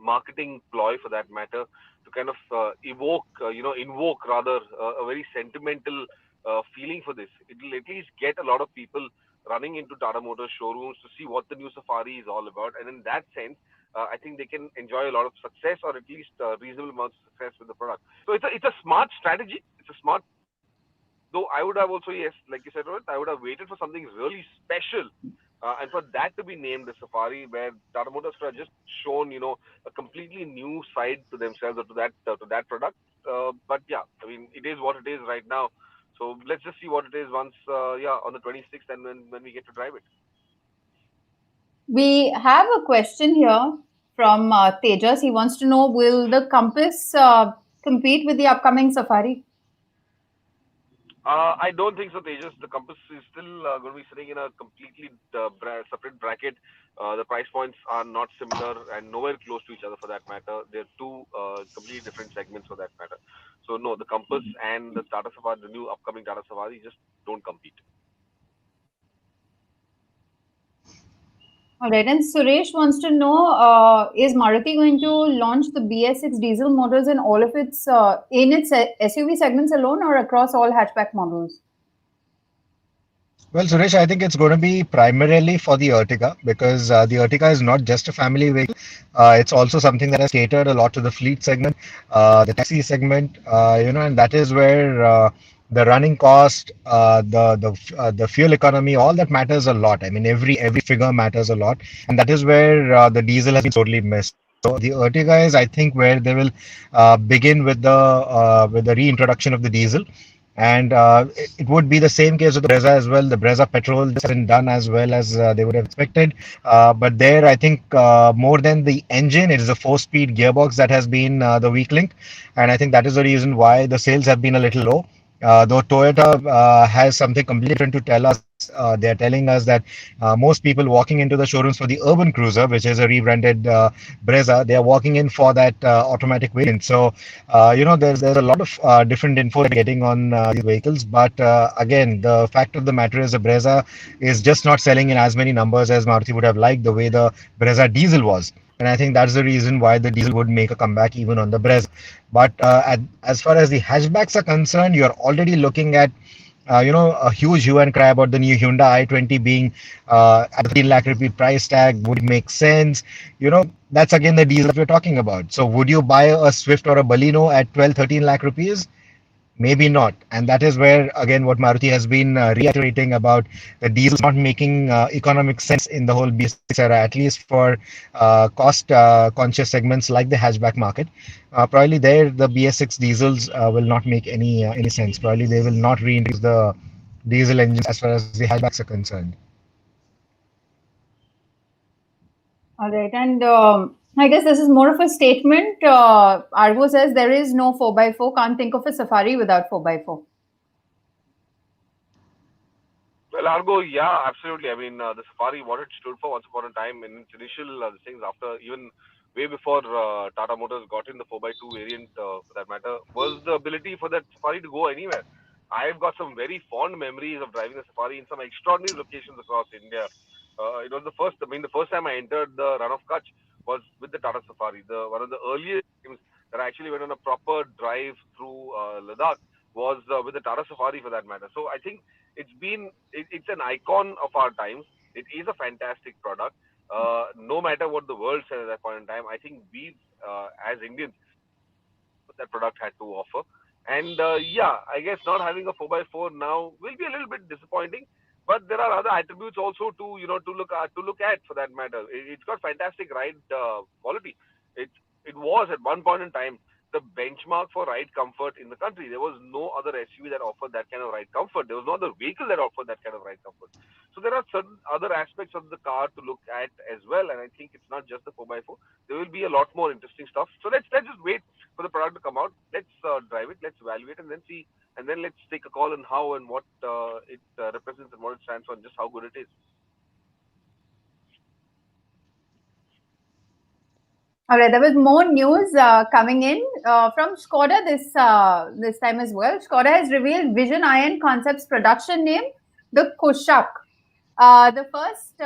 marketing ploy for that matter to kind of invoke rather a very sentimental feeling for this. It'll at least get a lot of people running into Tata Motors showrooms to see what the new Safari is all about, and in that sense I think they can enjoy a lot of success or at least reasonable amounts of success with the product. So it's a smart strategy. It's a smart, though I would have also, yes, like you said, Rohit, I would have waited for something really special. And for that to be named the Safari, where Tata Motors could have just shown, a completely new side to themselves or to that product. But yeah, I mean, it is what it is right now. So let's just see what it is once, on the 26th, and when we get to drive it. We have a question here from Tejas. He wants to know, will the Compass compete with the upcoming Safari? I don't think so, Tejas. The Compass is still going to be sitting in a completely separate bracket. The price points are not similar and nowhere close to each other for that matter. They're two completely different segments for that matter. So no, the Compass and the Tata Safari, the new upcoming Tata Safari, just don't compete. All right, and Suresh wants to know, is Maruti going to launch the BS6 diesel models in all of its SUV segments alone or across all hatchback models? Well, Suresh, I think it's going to be primarily for the Ertiga because the Ertiga is not just a family vehicle. It's also something that has catered a lot to the fleet segment, the taxi segment, and that is where the running cost, the fuel economy, all that matters a lot. I mean, every figure matters a lot, and that is where the diesel has been totally missed. So the Ertiga is, I think, where they will begin with the reintroduction of the diesel. And it would be the same case with the Brezza as well. The Brezza petrol hasn't done as well as they would have expected. But there, I think more than the engine, it is a four-speed gearbox that has been the weak link. And I think that is the reason why the sales have been a little low. Though Toyota has something completely different to tell us. They are telling us that most people walking into the showrooms for the urban cruiser, which is a rebranded Brezza, they are walking in for that automatic variant. So there's a lot of different info that we're getting on these vehicles, but again, the fact of the matter is the Brezza is just not selling in as many numbers as Maruti would have liked, the way the Brezza diesel was. And I think that's the reason why the diesel would make a comeback even on the Brezza. But as far as the hatchbacks are concerned, you're already looking at a huge hue and cry about the new Hyundai i20 being at the 3 lakh rupee price tag. Would it make sense? That's again the diesel that we're talking about. So would you buy a Swift or a Baleno at 12, 13 lakh rupees? Maybe not. And that is where, again, what Maruti has been reiterating about the diesel not making economic sense in the whole BS6 era, at least for cost conscious segments like the hatchback market. Probably there, the BS6 diesels will not make any sense. Probably they will not reintroduce the diesel engines as far as the hatchbacks are concerned. All right, and I guess this is more of a statement. Argo says there is no 4x4, can't think of a Safari without 4x4. Well, Argo, yeah, absolutely. I mean, the Safari, what it stood for once upon a time in its initial things after even way before Tata Motors got in the 4x2 variant, for that matter, was the ability for that Safari to go anywhere. I've got some very fond memories of driving the Safari in some extraordinary locations across India. It was the first time I entered the Run of Kutch was with the Tata Safari. One of the earliest times that I actually went on a proper drive through Ladakh was with the Tata Safari for that matter. So I think it's an icon of our times. It is a fantastic product. no matter what the world said at that point in time, I think we, as Indians, that product had to offer. And yeah, I guess not having a 4x4 now will be a little bit disappointing. But there are other attributes also to to look at for that matter. It's got fantastic ride quality. It it was at one point in time the benchmark for ride comfort in the country. There was no other SUV that offered that kind of ride comfort. There was no other vehicle that offered that kind of ride comfort. So there are certain other aspects of the car to look at as well. And I think it's not just the 4x4. There will be a lot more interesting stuff. So let's just wait for the product to come out. Let's drive it, let's evaluate, and then see, and then let's take a call on how and what it represents and what it stands for, and just how good it is. All right, there was more news coming in from Skoda this time as well. Skoda has revealed Vision Iron Concepts production name, the Kushaq. The first,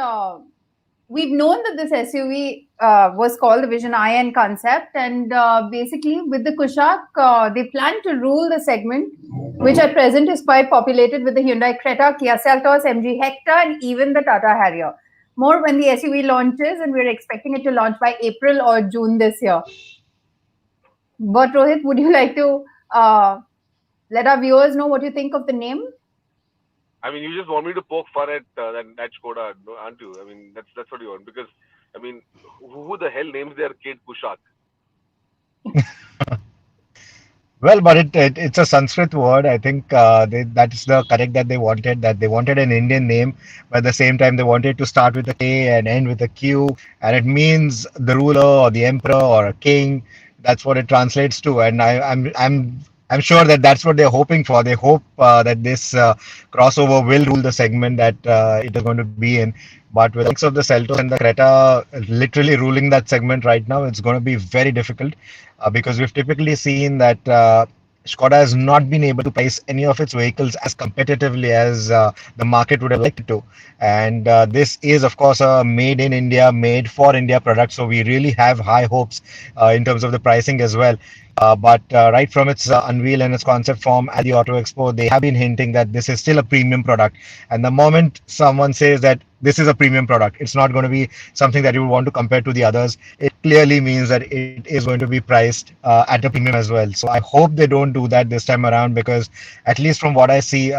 we've known that this SUV was called the Vision Iron Concept, and basically with the Kushaq, they plan to rule the segment, which at present is quite populated with the Hyundai Creta, Kia Seltos, MG Hector, and even the Tata Harrier. More when the SUV launches, and we're expecting it to launch by April or June this year. But Rohit, would you like to let our viewers know what you think of the name? I mean, you just want me to poke fun at that Skoda, aren't you? I mean, that's what you want, because I mean, who the hell names their kid Kushaq? Well, but it's a Sanskrit word. I think that's the correct that they wanted. That they wanted an Indian name, but at the same time they wanted to start with a K and end with a Q, and it means the ruler or the emperor or a king. That's what it translates to, and I'm sure that that's what they're hoping for. They hope that this crossover will rule the segment that it is going to be in. But with the likes of the Seltos and the Creta literally ruling that segment right now, it's going to be very difficult because we've typically seen that Skoda has not been able to price any of its vehicles as competitively as the market would have liked it to. And this is, of course, a made in India, made for India product. So we really have high hopes in terms of the pricing as well. But right from its unveil and its concept form at the Auto Expo, they have been hinting that this is still a premium product. And the moment someone says that this is a premium product, it's not going to be something that you would want to compare to the others. It clearly means that it is going to be priced at a premium as well. So I hope they don't do that this time around, because at least from what I see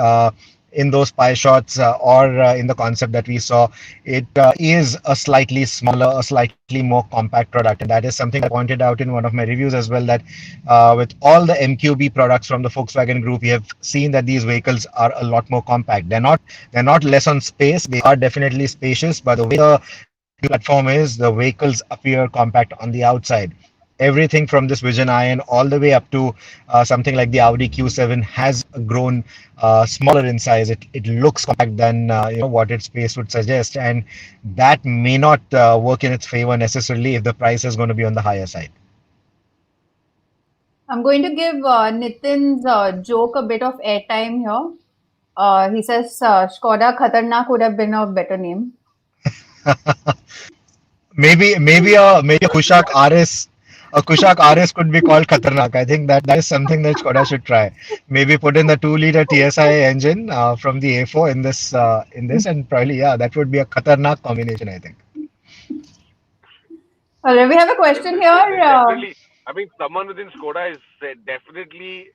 in those pie shots or in the concept that we saw, it is a slightly smaller, a slightly more compact product. And that is something I pointed out in one of my reviews as well, that with all the MQB products from the Volkswagen group, we have seen that these vehicles are a lot more compact. They're not less on space. They are definitely spacious, but the way the platform is, the vehicles appear compact on the outside. Everything from this Vision Iron all the way up to something like the Audi Q7 has grown smaller in size. It looks compact than what its space would suggest, and that may not work in its favor necessarily if the price is going to be on the higher side. I'm going to give Nitin's joke a bit of airtime here. He says Skoda Khatarnak would have been a better name. Maybe a Kushaq RS. A Kushaq RS could be called Khatarnak. I think that is something that Skoda should try. Maybe put in the 2-liter TSI engine from the A4 in this, and probably that would be a Khatarnak combination, I think. All right, we have a question here. Definitely, I mean, someone within Skoda is definitely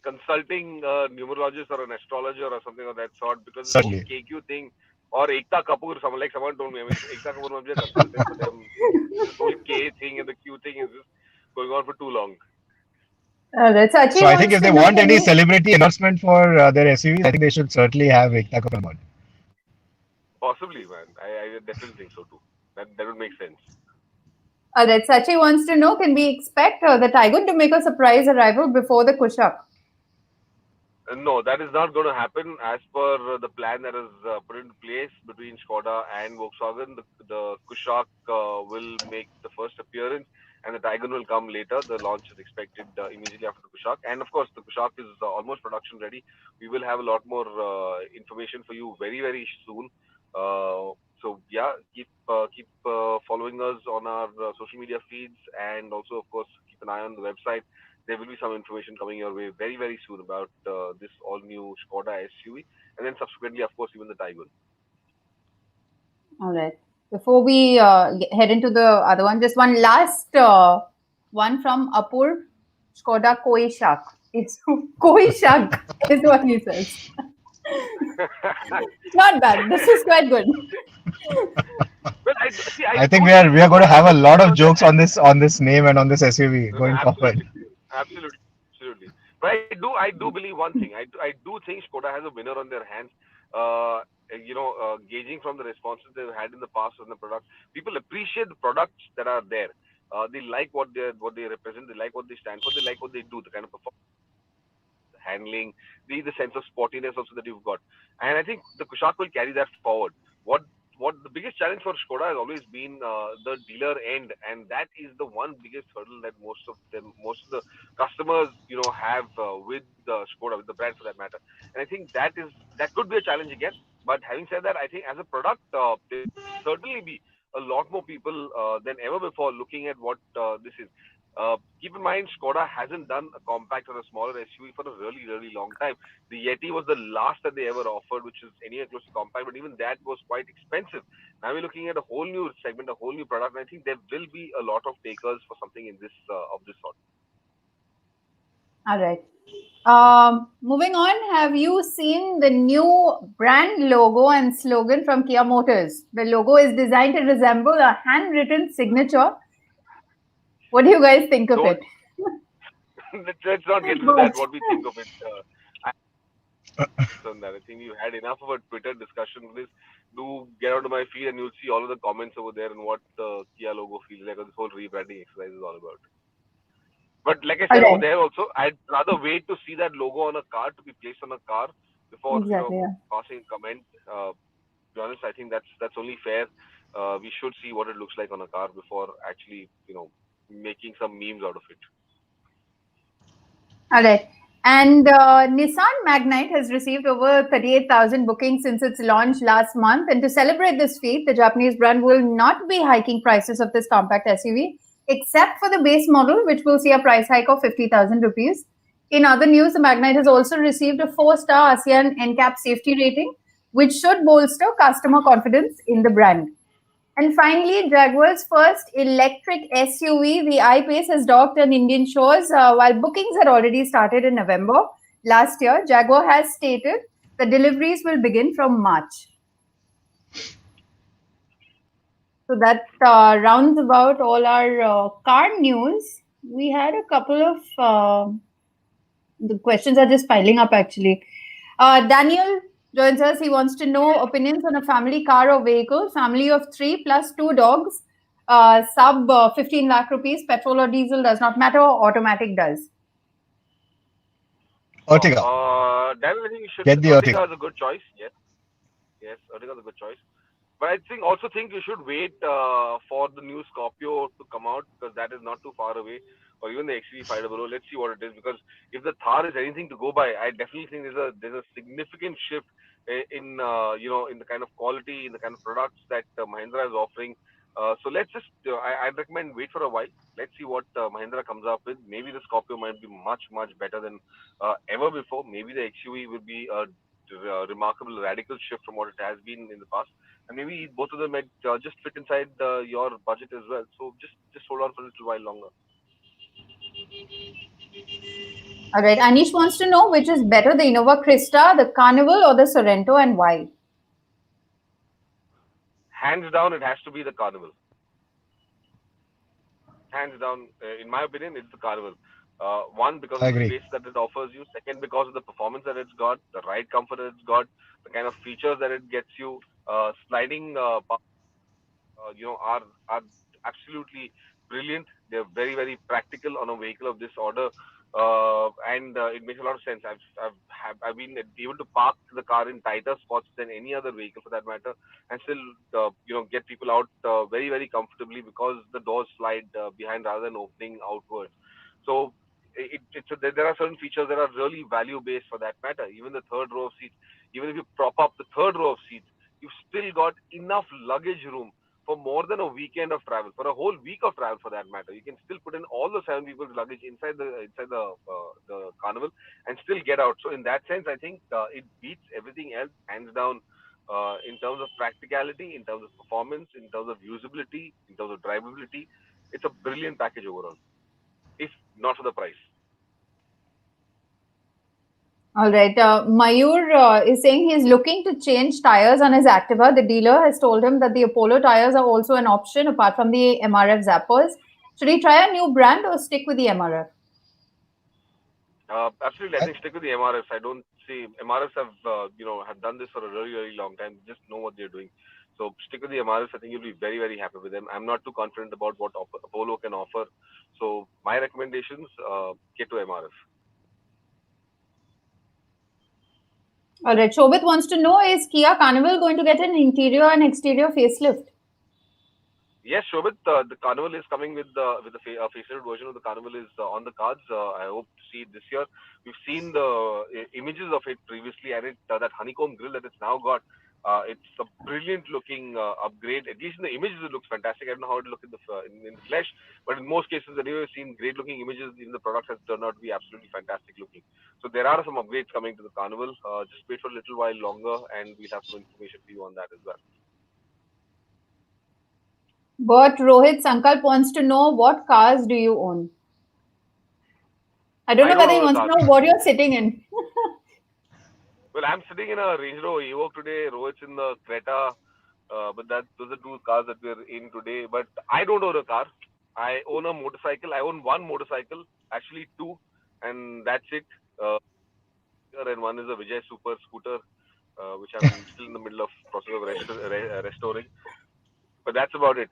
consulting a numerologist or an astrologer or something of that sort, because this whole Certainly. KQ thing, or Ekta Kapoor, someone told me. I mean, Ekta Kapoor must be a consultant for them. This whole K thing and the Q thing is just going on for too long. All right, Sachi So I think wants if to they know, want can any you? celebrity endorsement for their SUVs, I think they should certainly have Ekta Kapoor on board. Possibly, man. I definitely think so too. That would make sense. All right, Sachi wants to know, can we expect the Taigun to make a surprise arrival before the Kushaq? No, that is not going to happen as per the plan that is put into place between Skoda and Volkswagen. The Kushaq will make the first appearance, and the Taigun will come later. The launch is expected immediately after the Kushaq. And of course, the Kushaq is almost production ready. We will have a lot more information for you very, very soon. So yeah, keep following us on our social media feeds, and also, of course, keep an eye on the website. There will be some information coming your way very, very soon about this all-new Skoda SUV, and then subsequently, of course, even the Taigun. All right. Before we head into the other one, just one last one from Apur. Skoda Kushaq. It's Kushaq is what he says. Not bad. This is quite good. Well, I I think do we are going to have a Skoda has lot winner of on their jokes on this name and on this SUV going forward. absolutely, absolutely. But I do believe one thing. I do think Skoda has a winner on their hands. Gauging from the responses they've had in the past on the product, people appreciate the products that are there. They like what they represent. They like what they stand for. They like what they do. The kind of performance, handling, the sense of sportiness also that you've got. And I think the Kushaq will carry that forward. What the biggest challenge for Skoda has always been the dealer end, and that is the one biggest hurdle that most of the customers, have with Skoda, with the brand for that matter. And I think that could be a challenge again. But having said that, I think as a product, there will certainly be a lot more people than ever before looking at what this is. Keep in mind, Skoda hasn't done a compact or a smaller SUV for a really, really long time. The Yeti was the last that they ever offered, which is anywhere close to compact, but even that was quite expensive. Now we're looking at a whole new segment, a whole new product, and I think there will be a lot of takers for something in this of this sort. All right. Moving on, have you seen the new brand logo and slogan from Kia Motors? The logo is designed to resemble a handwritten signature. What do you guys think of Don't it? let's not get into that. What? What we think of it. On that, I think you had enough of a Twitter discussion with this. Do get onto my feed and you'll see all of the comments over there and what the Kia logo feels like, or this whole rebranding exercise is all about. But like I All said over right. there also, I'd rather wait to see that logo on a car, to be placed on a car, before Exactly. Yeah. passing comment. To be honest, I think that's only fair. We should see what it looks like on a car before actually making some memes out of it. All right. And Nissan Magnite has received over 38,000 bookings since its launch last month. And to celebrate this feat, the Japanese brand will not be hiking prices of this compact SUV, except for the base model, which will see a price hike of 50,000 rupees. In other news, the Magnite has also received a 4-star ASEAN NCAP safety rating, which should bolster customer confidence in the brand. And finally, Jaguar's first electric SUV, the I-Pace, has docked on Indian shores. While bookings had already started in November last year, Jaguar has stated the deliveries will begin from March. So that rounds about all our car news. We had a couple of the questions are just piling up actually. Daniel joins us. He wants to know opinions on a family car or vehicle, family of 3 plus 2 dogs, sub 15 lakh rupees, petrol or diesel does not matter, automatic does. Ertiga. Daniel, I think Get the Ertiga Ertiga. is a good choice. Yes, Ertiga is a good choice. But I think you should wait for the new Scorpio to come out, because that is not too far away, or even the XV500. Let's see what it is, because if the Thar is anything to go by, I definitely think there's a significant shift in in the kind of quality, in the kind of products that Mahindra is offering. So let's just I'd recommend wait for a while. Let's see what Mahindra comes up with. Maybe the Scorpio might be much better than ever before. Maybe the XUV will be a remarkable radical shift from what it has been in the past, and maybe both of them might just fit inside your budget as well. So just hold on for a little while longer. All right. Anish wants to know which is better, the Innova Krista, the Carnival, or the Sorento, and why? Hands down, it has to be the Carnival. Hands down, in my opinion, it's the Carnival. One, because I of the agree. space that it offers you. Second, because of the performance that it's got, the ride comfort that it's got, the kind of features that it gets you. Sliding are absolutely brilliant. They're very practical on a vehicle of this order, and it makes a lot of sense. I've been able to park the car in tighter spots than any other vehicle for that matter, and still get people out very comfortably, because the doors slide behind rather than opening outwards. So there are certain features that are really value based for that matter. Even the third row of seats, even if you prop up the third row of seats, you've still got enough luggage room for more than a weekend of travel, for a whole week of travel for that matter. You can still put in all the 7 people's luggage inside the Carnival and still get out. So in that sense, I think it beats everything else hands down. in terms of practicality, in terms of performance, in terms of usability, in terms of drivability. It's a brilliant package overall, if not for the price. All right. Mayur is saying he's looking to change tires on his Activa. The dealer has told him that the Apollo tires are also an option apart from the MRF zappers. Should he try a new brand or stick with the MRF? Absolutely, I think stick with the MRFs. I don't see MRFs have done this for a really really long time. They just know what they're doing. So stick with the MRFs. I think you'll be very very happy with them. I'm not too confident about what Apollo can offer. So my recommendations, get to MRF. All right. Shobit wants to know, is Kia Carnival going to get an interior and exterior facelift? Yes, Shobit, the Carnival is coming with the facelift version of the Carnival is on the cards. I hope to see it this year. We've seen the images of it previously, and that honeycomb grille that it's now got. It's a brilliant looking upgrade. At least in the images, it looks fantastic. I don't know how it looks in the flesh, but in most cases, anyway, we've seen great looking images. Even the product has turned out to be absolutely fantastic looking. So there are some upgrades coming to the Carnival. Just wait for a little while longer, and we'll have some information for you on that as well. But Rohit Sankalp wants to know, what cars do you own? I don't know whether he wants to know what you're sitting in. Well, I'm sitting in a Range Rover Evoque today. Rohit's in the Creta. But those are two cars that we're in today. But I don't own a car. I own a motorcycle. I own one motorcycle, actually two, and that's it. And one is a Vijay Super scooter, which I'm still in the middle of process of restoring. But that's about it.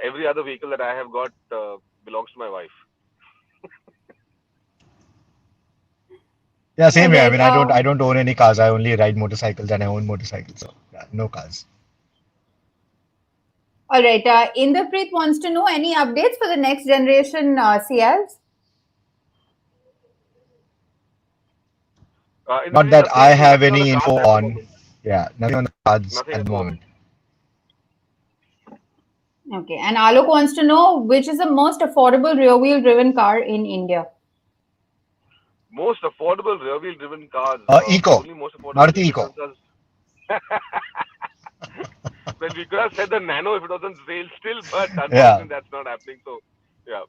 Every other vehicle that I have got belongs to my wife. Yeah, same here. I mean, I don't own any cars. I only ride motorcycles and I own motorcycles. So yeah, no cars. All right. Inderpreet wants to know, any updates for the next generation Ciaz? Not that I have any info on. Yeah, nothing on the cards at the moment. Okay. And Alok wants to know, which is the most affordable rear-wheel driven car in India? Most affordable rear-wheel driven cars. Eco. Maruti Eco. Well, we could have said the Nano if it was on sale still, but unfortunately that's not happening. So, yeah.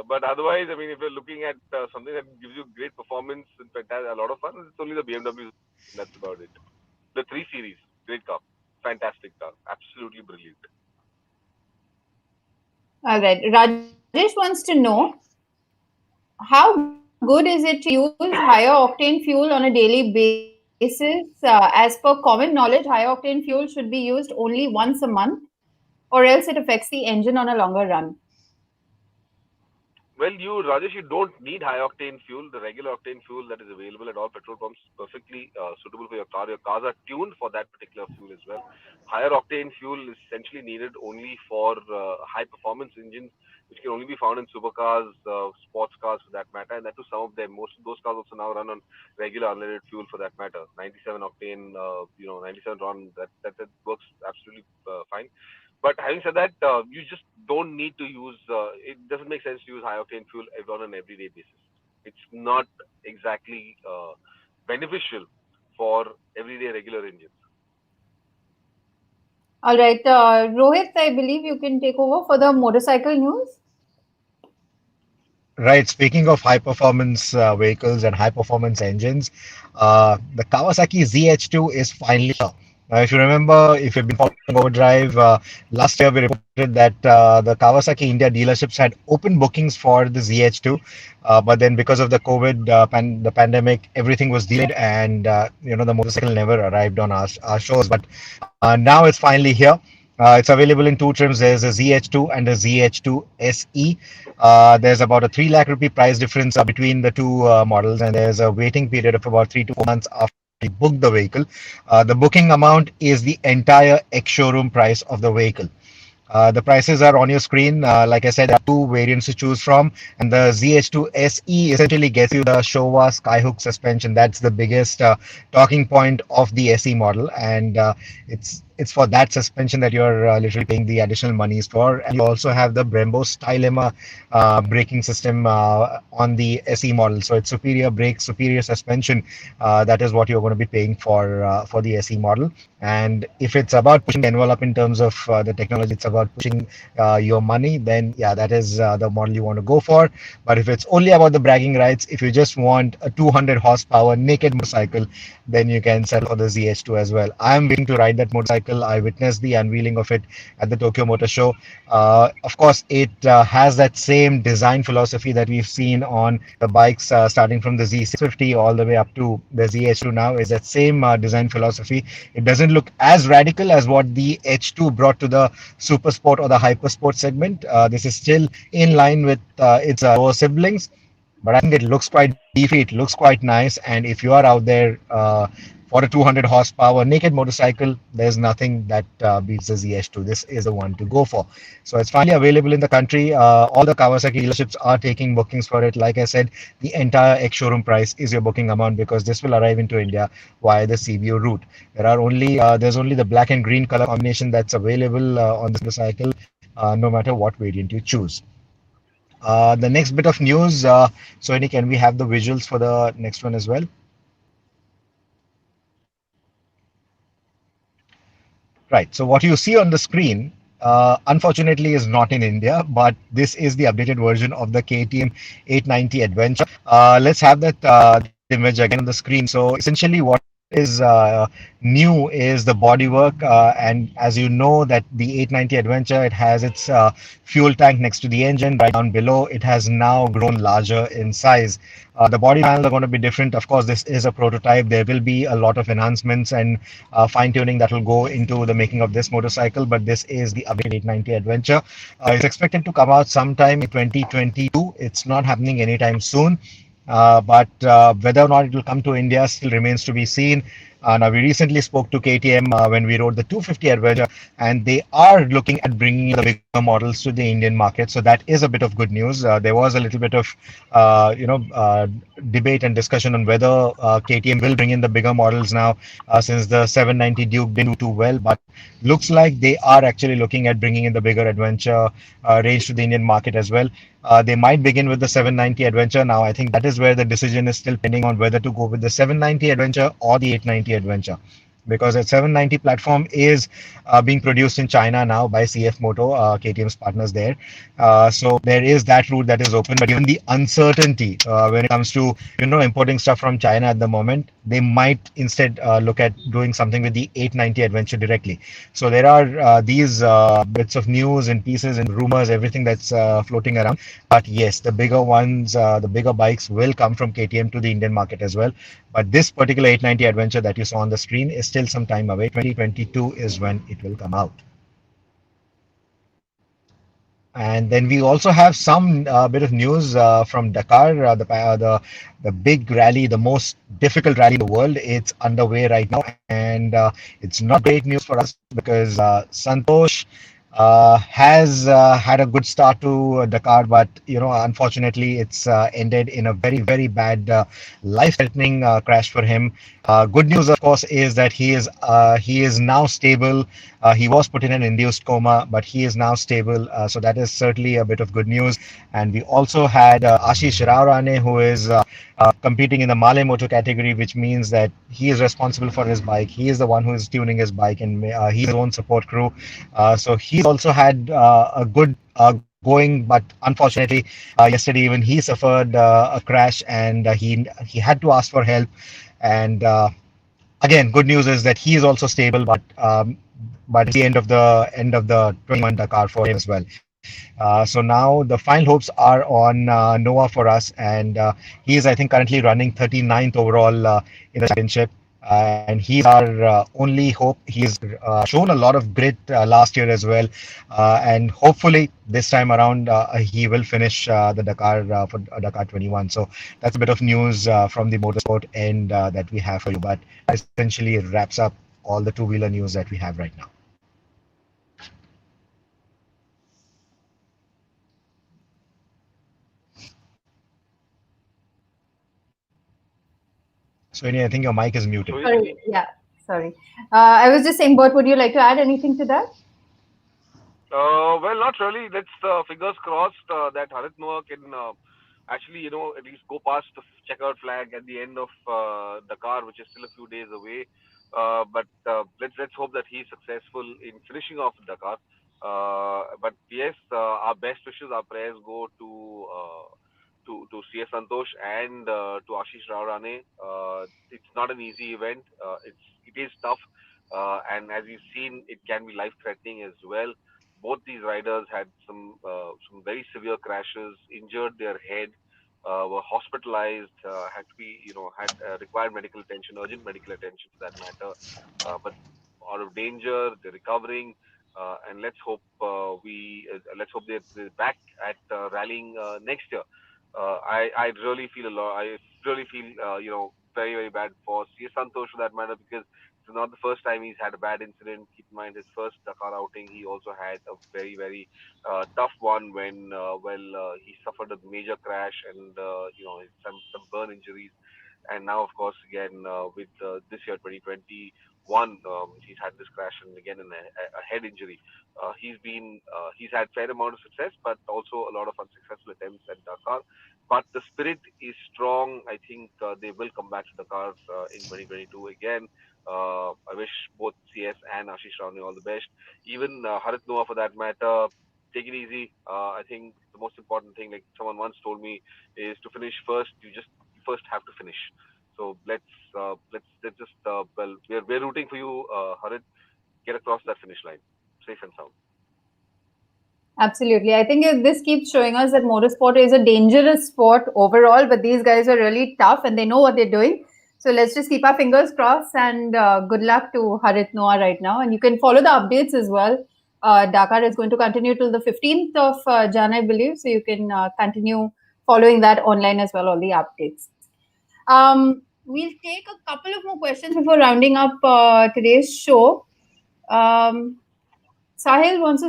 But otherwise, I mean, if you're looking at something that gives you great performance and a lot of fun, it's only the BMW. That's about it. The 3 Series, great car, fantastic car, absolutely brilliant. All right. Rajesh wants to know, how good is it to use higher octane fuel on a daily basis? As per common knowledge, high octane fuel should be used only once a month, or else it affects the engine on a longer run. Well, Rajesh, you don't need high octane fuel. The regular octane fuel that is available at all petrol pumps is perfectly suitable for your car. Your cars are tuned for that particular fuel as well. Higher octane fuel is essentially needed only for high performance engines, which can only be found in supercars, sports cars for that matter, and that too some of them. Most of those cars also now run on regular unleaded fuel for that matter. 97 octane, 97 RON, that works absolutely fine. But having said that, you just don't need to use, it doesn't make sense to use high octane fuel on an everyday basis. It's not exactly beneficial for everyday regular engines. All right. Rohit, I believe you can take over for the motorcycle news. Right. Speaking of high performance vehicles and high performance engines, the Kawasaki Z H2 is finally here. If you remember, if you've been following Overdrive, last year we reported that the Kawasaki India dealerships had open bookings for the Z H2, but then because of the COVID, the pandemic, everything was delayed, and the motorcycle never arrived on our shows. But now it's finally here. It's available in 2 trims. There's a Z H2 and a Z H2 SE. There's about a 3 lakh rupee price difference between the two models, and there's a waiting period of about 3 to 4 months after you book the vehicle. The booking amount is the entire ex-showroom price of the vehicle. The prices are on your screen. Like I said, there are 2 variants to choose from, and the ZH2 SE essentially gets you the Showa Skyhook suspension. That's the biggest talking point of the SE model, and it's for that suspension that you're literally paying the additional monies for. And you also have the Brembo Stylema braking system on the SE model. So it's superior brakes, superior suspension. That is what you're going to be paying for the SE model. And if it's about pushing the envelope in terms of the technology, it's about pushing your money, then yeah, that is the model you want to go for. But if it's only about the bragging rights, if you just want a 200 horsepower naked motorcycle, then you can settle for the ZH2 as well. I'm waiting to ride that motorcycle. I witnessed the unveiling of it at the Tokyo Motor Show. Of course, it has that same design philosophy that we've seen on the bikes starting from the Z650 all the way up to the ZH2 now, is that same design philosophy. It doesn't look as radical as what the H2 brought to the super sport or the hyper sport segment. This is still in line with its lower siblings, but I think it looks quite beefy. It looks quite nice. And if you are out there for a 200 horsepower naked motorcycle, there's nothing that beats the ZH2. This is the one to go for. So it's finally available in the country. All the Kawasaki dealerships are taking bookings for it. Like I said, the entire ex-showroom price is your booking amount, because this will arrive into India via the CBO route. There's only the black and green color combination that's available on this motorcycle, no matter what variant you choose. The next bit of news, Soini, can we have the visuals for the next one as well? Right. So what you see on the screen, unfortunately, is not in India, but this is the updated version of the KTM 890 Adventure. Let's have that image again on the screen. So essentially, what is new is the bodywork, and as you know, that the 890 Adventure, it has its fuel tank next to the engine. Right down below, it has now grown larger in size. The body panels are going to be different. Of course, this is a prototype. There will be a lot of enhancements and fine tuning that will go into the making of this motorcycle, but this is the updated 890 Adventure. It's expected to come out sometime in 2022. It's not happening anytime soon. But whether or not it will come to India still remains to be seen. Now, we recently spoke to KTM when we rode the 250 Adventure, and they are looking at bringing the bigger models to the Indian market. So that is a bit of good news. There was a little bit of, debate and discussion on whether KTM will bring in the bigger models now, since the 790 Duke didn't do too well. But looks like they are actually looking at bringing in the bigger Adventure range to the Indian market as well. They might begin with the 790 Adventure. Now, I think that is where the decision is still pending on whether to go with the 790 Adventure or the 890 Adventure, because that 790 platform is being produced in China now by CF Moto, KTM's partners there. So there is that route that is open. But given the uncertainty when it comes to importing stuff from China at the moment, they might instead look at doing something with the 890 Adventure directly. So there are these bits of news and pieces and rumors, everything that's floating around. But yes, the bigger ones, the bigger bikes will come from KTM to the Indian market as well. But this particular 890 Adventure that you saw on the screen is still some time away. 2022 is when it will come out. And then we also have some bit of news from Dakar, the big rally, the most difficult rally in the world. It's underway right now, and it's not great news for us because Santosh has had a good start to Dakar, but unfortunately, it's ended in a very, very bad, life-threatening crash for him. Good news, of course, is that he is now stable. He was put in an induced coma, but he is now stable. So that is certainly a bit of good news. And we also had Ashish Raurane, who is competing in the Male Moto category, which means that he is responsible for his bike. He is the one who is tuning his bike, and he's his own support crew. So he's also had a good going, but unfortunately, yesterday even he suffered a crash, and he had to ask for help. And again, good news is that he is also stable, but it's the end of the 21 Dakar for him as well. So now the final hopes are on Noah for us, and he is, I think, currently running 39th overall in the championship. And he's our only hope. He's shown a lot of grit last year as well, and hopefully this time around he will finish the Dakar for Dakar 21. So that's a bit of news from the motorsport end that we have for you. But essentially, it wraps up all the two-wheeler news that we have right now. So, I think your mic is muted. Sorry. Yeah. Sorry. I was just saying, Bert, would you like to add anything to that? Well, not really. Let's fingers crossed that Harit Noah can actually, at least go past the checkered flag at the end of Dakar, which is still a few days away. But let's hope that he's successful in finishing off Dakar. But yes, our best wishes, our prayers go to CS Santosh and to Ashish Rane. It's not an easy event. It is tough, and as you've seen, it can be life threatening as well. Both these riders had some very severe crashes, injured their head, were hospitalized, had to be had required medical attention, urgent medical attention for that matter. But out of danger, they're recovering, and let's hope they're back at rallying next year. I really feel a lot. I really feel very very bad for CS Santosh for that matter, because it's not the first time he's had a bad incident. Keep in mind his first Dakar outing, he also had a very very tough one when he suffered a major crash and some burn injuries. And now, of course, again with this year 2021, he's had this crash and again a head injury. He's had fair amount of success, but also a lot of unsuccessful attempts at Dakar. But the spirit is strong. I think they will come back to Dakar in 2022 again. I wish both CS and Ashish Rawne all the best. Even Harit Noah, for that matter, take it easy. I think the most important thing, like someone once told me, is to finish first. You first have to finish. So let's just well, we're rooting for you, Harit. Get across that finish line, safe and sound. Absolutely. I think this keeps showing us that motorsport is a dangerous sport overall, but these guys are really tough and they know what they're doing. So let's just keep our fingers crossed and good luck to Harit Noah right now. And you can follow the updates as well. Dakar is going to continue till the 15th of Jan, I believe. So you can continue following that online as well, all the updates. We'll take a couple of more questions before rounding up today's show. Sahil wants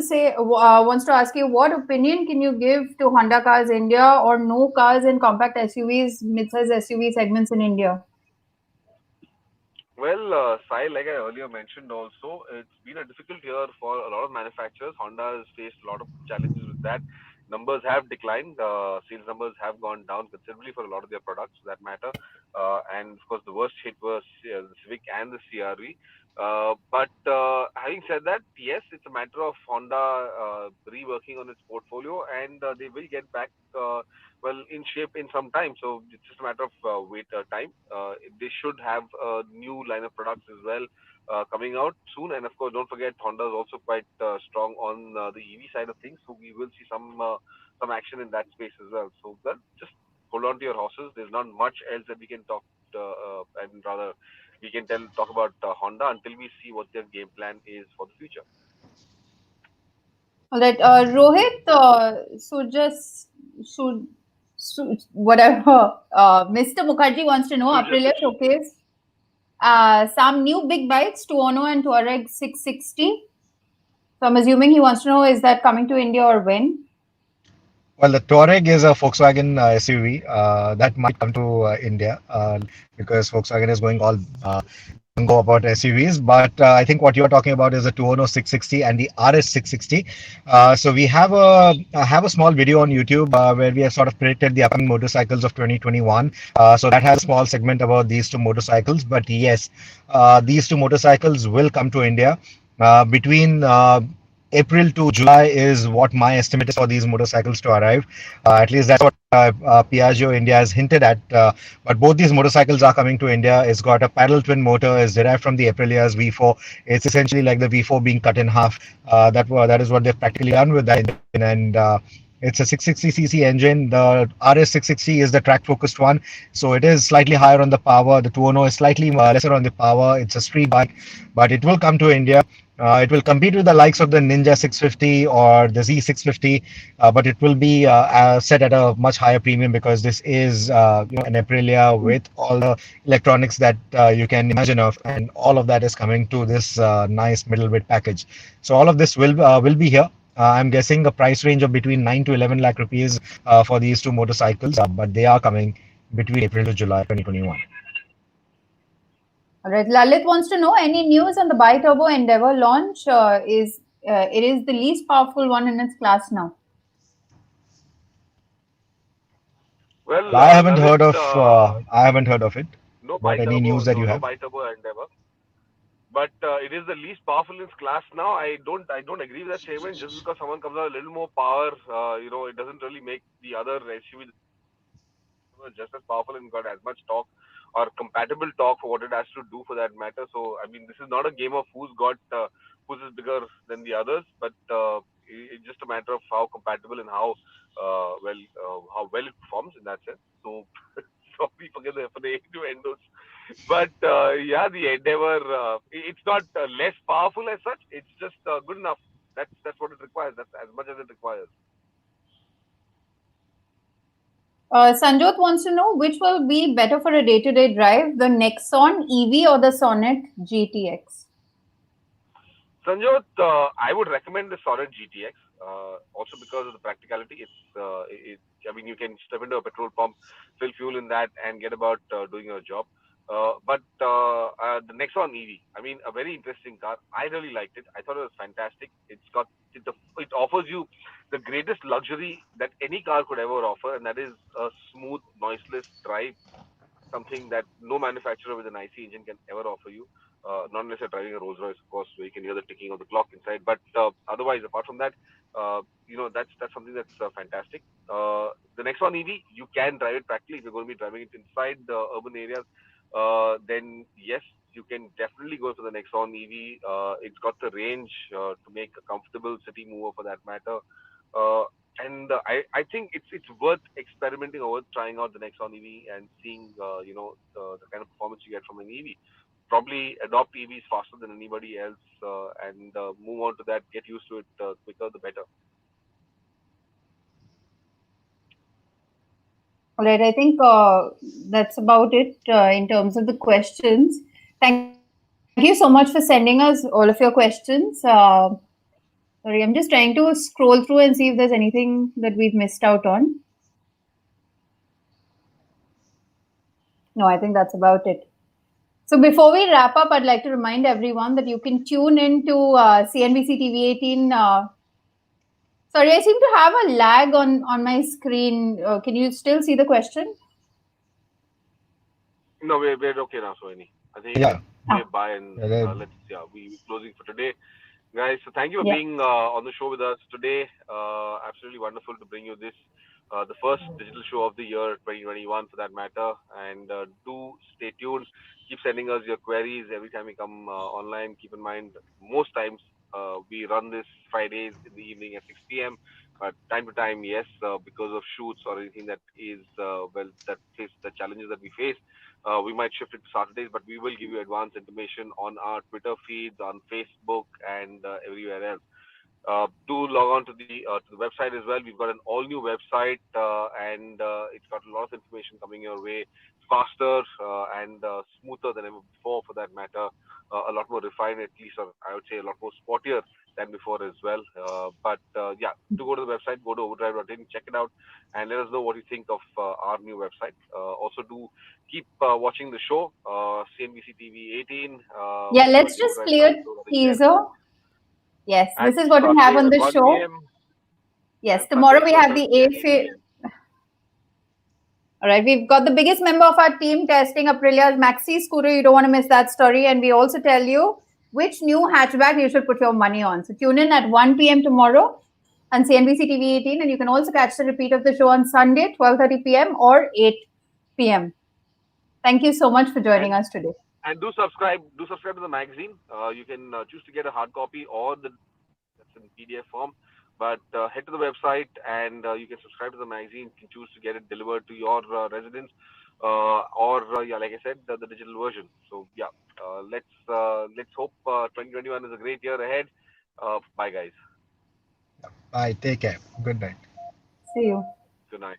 to ask you, what opinion can you give to Honda Cars India or no cars in compact SUVs, mid-size SUV segments in India? Well, Sai, like I earlier mentioned also, it's been a difficult year for a lot of manufacturers. Honda has faced a lot of challenges with that. Numbers have declined. Sales numbers have gone down considerably for a lot of their products, for that matter. And of course, the worst hit was the Civic and the CRV. But having said that, yes, it's a matter of Honda reworking on its portfolio, and they will get back in shape in some time. So it's just a matter of wait time. They should have a new line of products as well coming out soon. And of course, don't forget, Honda is also quite strong on the EV side of things. So we will see some action in that space as well. So just hold on to your horses. There's not much else that we can talk, and rather we can talk about Honda until we see what their game plan is for the future. All right, Rohit, whatever. Mr. Mukherjee wants to know, Aprilia showcase some new big bikes, Tuono and Touareg 660. So I'm assuming he wants to know, is that coming to India or when? Well, the Touareg is a Volkswagen SUV that might come to India because Volkswagen is going all go about SUVs. But I think what you're talking about is the 210 660 and the RS 660. So we have a small video on YouTube where we have sort of predicted the upcoming motorcycles of 2021. So that has a small segment about these two motorcycles. But yes, these two motorcycles will come to India between April to July is what my estimate is for these motorcycles to arrive. At least that's what Piaggio India has hinted at. But both these motorcycles are coming to India. It's got a parallel twin motor. It's derived from the Aprilia's V4. It's essentially like the V4 being cut in half. That is what they've practically done with that engine. And it's a 660cc engine. The RS 660 is the track-focused one, so it is slightly higher on the power. The 210 is slightly lesser on the power. It's a street bike, but it will come to India. It will compete with the likes of the Ninja 650 or the Z 650, but it will be set at a much higher premium because this is an Aprilia with all the electronics that you can imagine of, and all of that is coming to this nice middleweight package. So all of this will be here. I'm guessing a price range of between 9 to 11 lakh rupees for these two motorcycles, but they are coming between April to July 2021. All right. Lalit wants to know any news on the bi-turbo Endeavour launch. It is the least powerful one in its class now. Well, I haven't Lalit, heard of. I haven't heard of it. no But any news that you no have? bi-turbo Endeavour. But it is the least powerful in its class now. I don't agree with that statement. Just because someone comes out a little more power, it doesn't really make the other SUV just as powerful and got as much torque or compatible torque for what it has to do for that matter. So I mean, this is not a game of who's is bigger than the others, but it's just a matter of how compatible and how well it performs in that sense. So sorry for the new endos, but yeah, the Endeavour it's not less powerful as such. It's just good enough. That's what it requires. That's as much as it requires. Sanjot wants to know which will be better for a day-to-day drive, the Nexon EV or the Sonnet GTX? Sanjot, I would recommend the Sonnet GTX, also because of the practicality. I mean, you can step into a petrol pump, fill fuel in that, and get about doing your job. But the Nexon EV, I mean, a very interesting car. I really liked it. I thought it was fantastic. It offers you the greatest luxury that any car could ever offer, and that is a smooth, noiseless drive, something that no manufacturer with an IC engine can ever offer you. Not unless you're driving a Rolls Royce, of course, where you can hear the ticking of the clock inside. But otherwise, apart from that, that's something that's fantastic. The next one, EV, you can drive it practically. If you're going to be driving it inside the urban areas, then yes, you can definitely go for the Nexon EV. It's got the range to make a comfortable city mover for that matter. And I think it's worth experimenting or worth trying out the Nexon EV and seeing the kind of performance you get from an EV. Probably adopt EVs faster than anybody else and move on to that. Get used to it quicker the better. All right, I think that's about it in terms of the questions. Thank you so much for sending us all of your questions. Sorry, I'm just trying to scroll through and see if there's anything that we've missed out on. No, I think that's about it. So before we wrap up, I'd like to remind everyone that you can tune in to CNBC TV 18. Sorry, I seem to have a lag on my screen. Can you still see the question? No, we're okay now, Sohini. I think we're by and we're closing for today. Guys, so thank you for being on the show with us today. Absolutely wonderful to bring you this, the first digital show of the year 2021 for that matter. And do stay tuned. Keep sending us your queries every time we come online. Keep in mind, most times we run this Fridays in the evening at 6 p.m. But time to time, yes, because of shoots or anything that is, that face the challenges that we face, we might shift it to Saturdays, but we will give you advance information on our Twitter feeds, on Facebook, and everywhere else. Do log on to the website as well. We've got an all new website, and it's got a lot of information coming your way, faster and smoother than ever before, for that matter. A lot more refined, at least, or I would say a lot more sportier than before as well. But yeah, do go to the website, go to overdrive.in, check it out, and let us know what you think of our new website. Also, do keep watching the show, CNBC TV 18. Yeah, let's just play a teaser. Yes, this is what we have on the show. Yes, tomorrow we have the A4. All right, we've got the biggest member of our team testing Aprilia's Maxi scooter. You don't want to miss that story. And we also tell you which new hatchback you should put your money on. So tune in at 1 p.m. tomorrow on CNBC TV 18. And you can also catch the repeat of the show on Sunday, 12:30 p.m. or 8 p.m. Thank you so much for joining us today. And do subscribe to the magazine. You can choose to get a hard copy or that's in PDF form. But head to the website and you can subscribe to the magazine. You can choose to get it delivered to your residence, or like I said, the digital version. So yeah, let's hope 2021 is a great year ahead. Bye, guys. Bye. Take care. Good night. See you. Good night.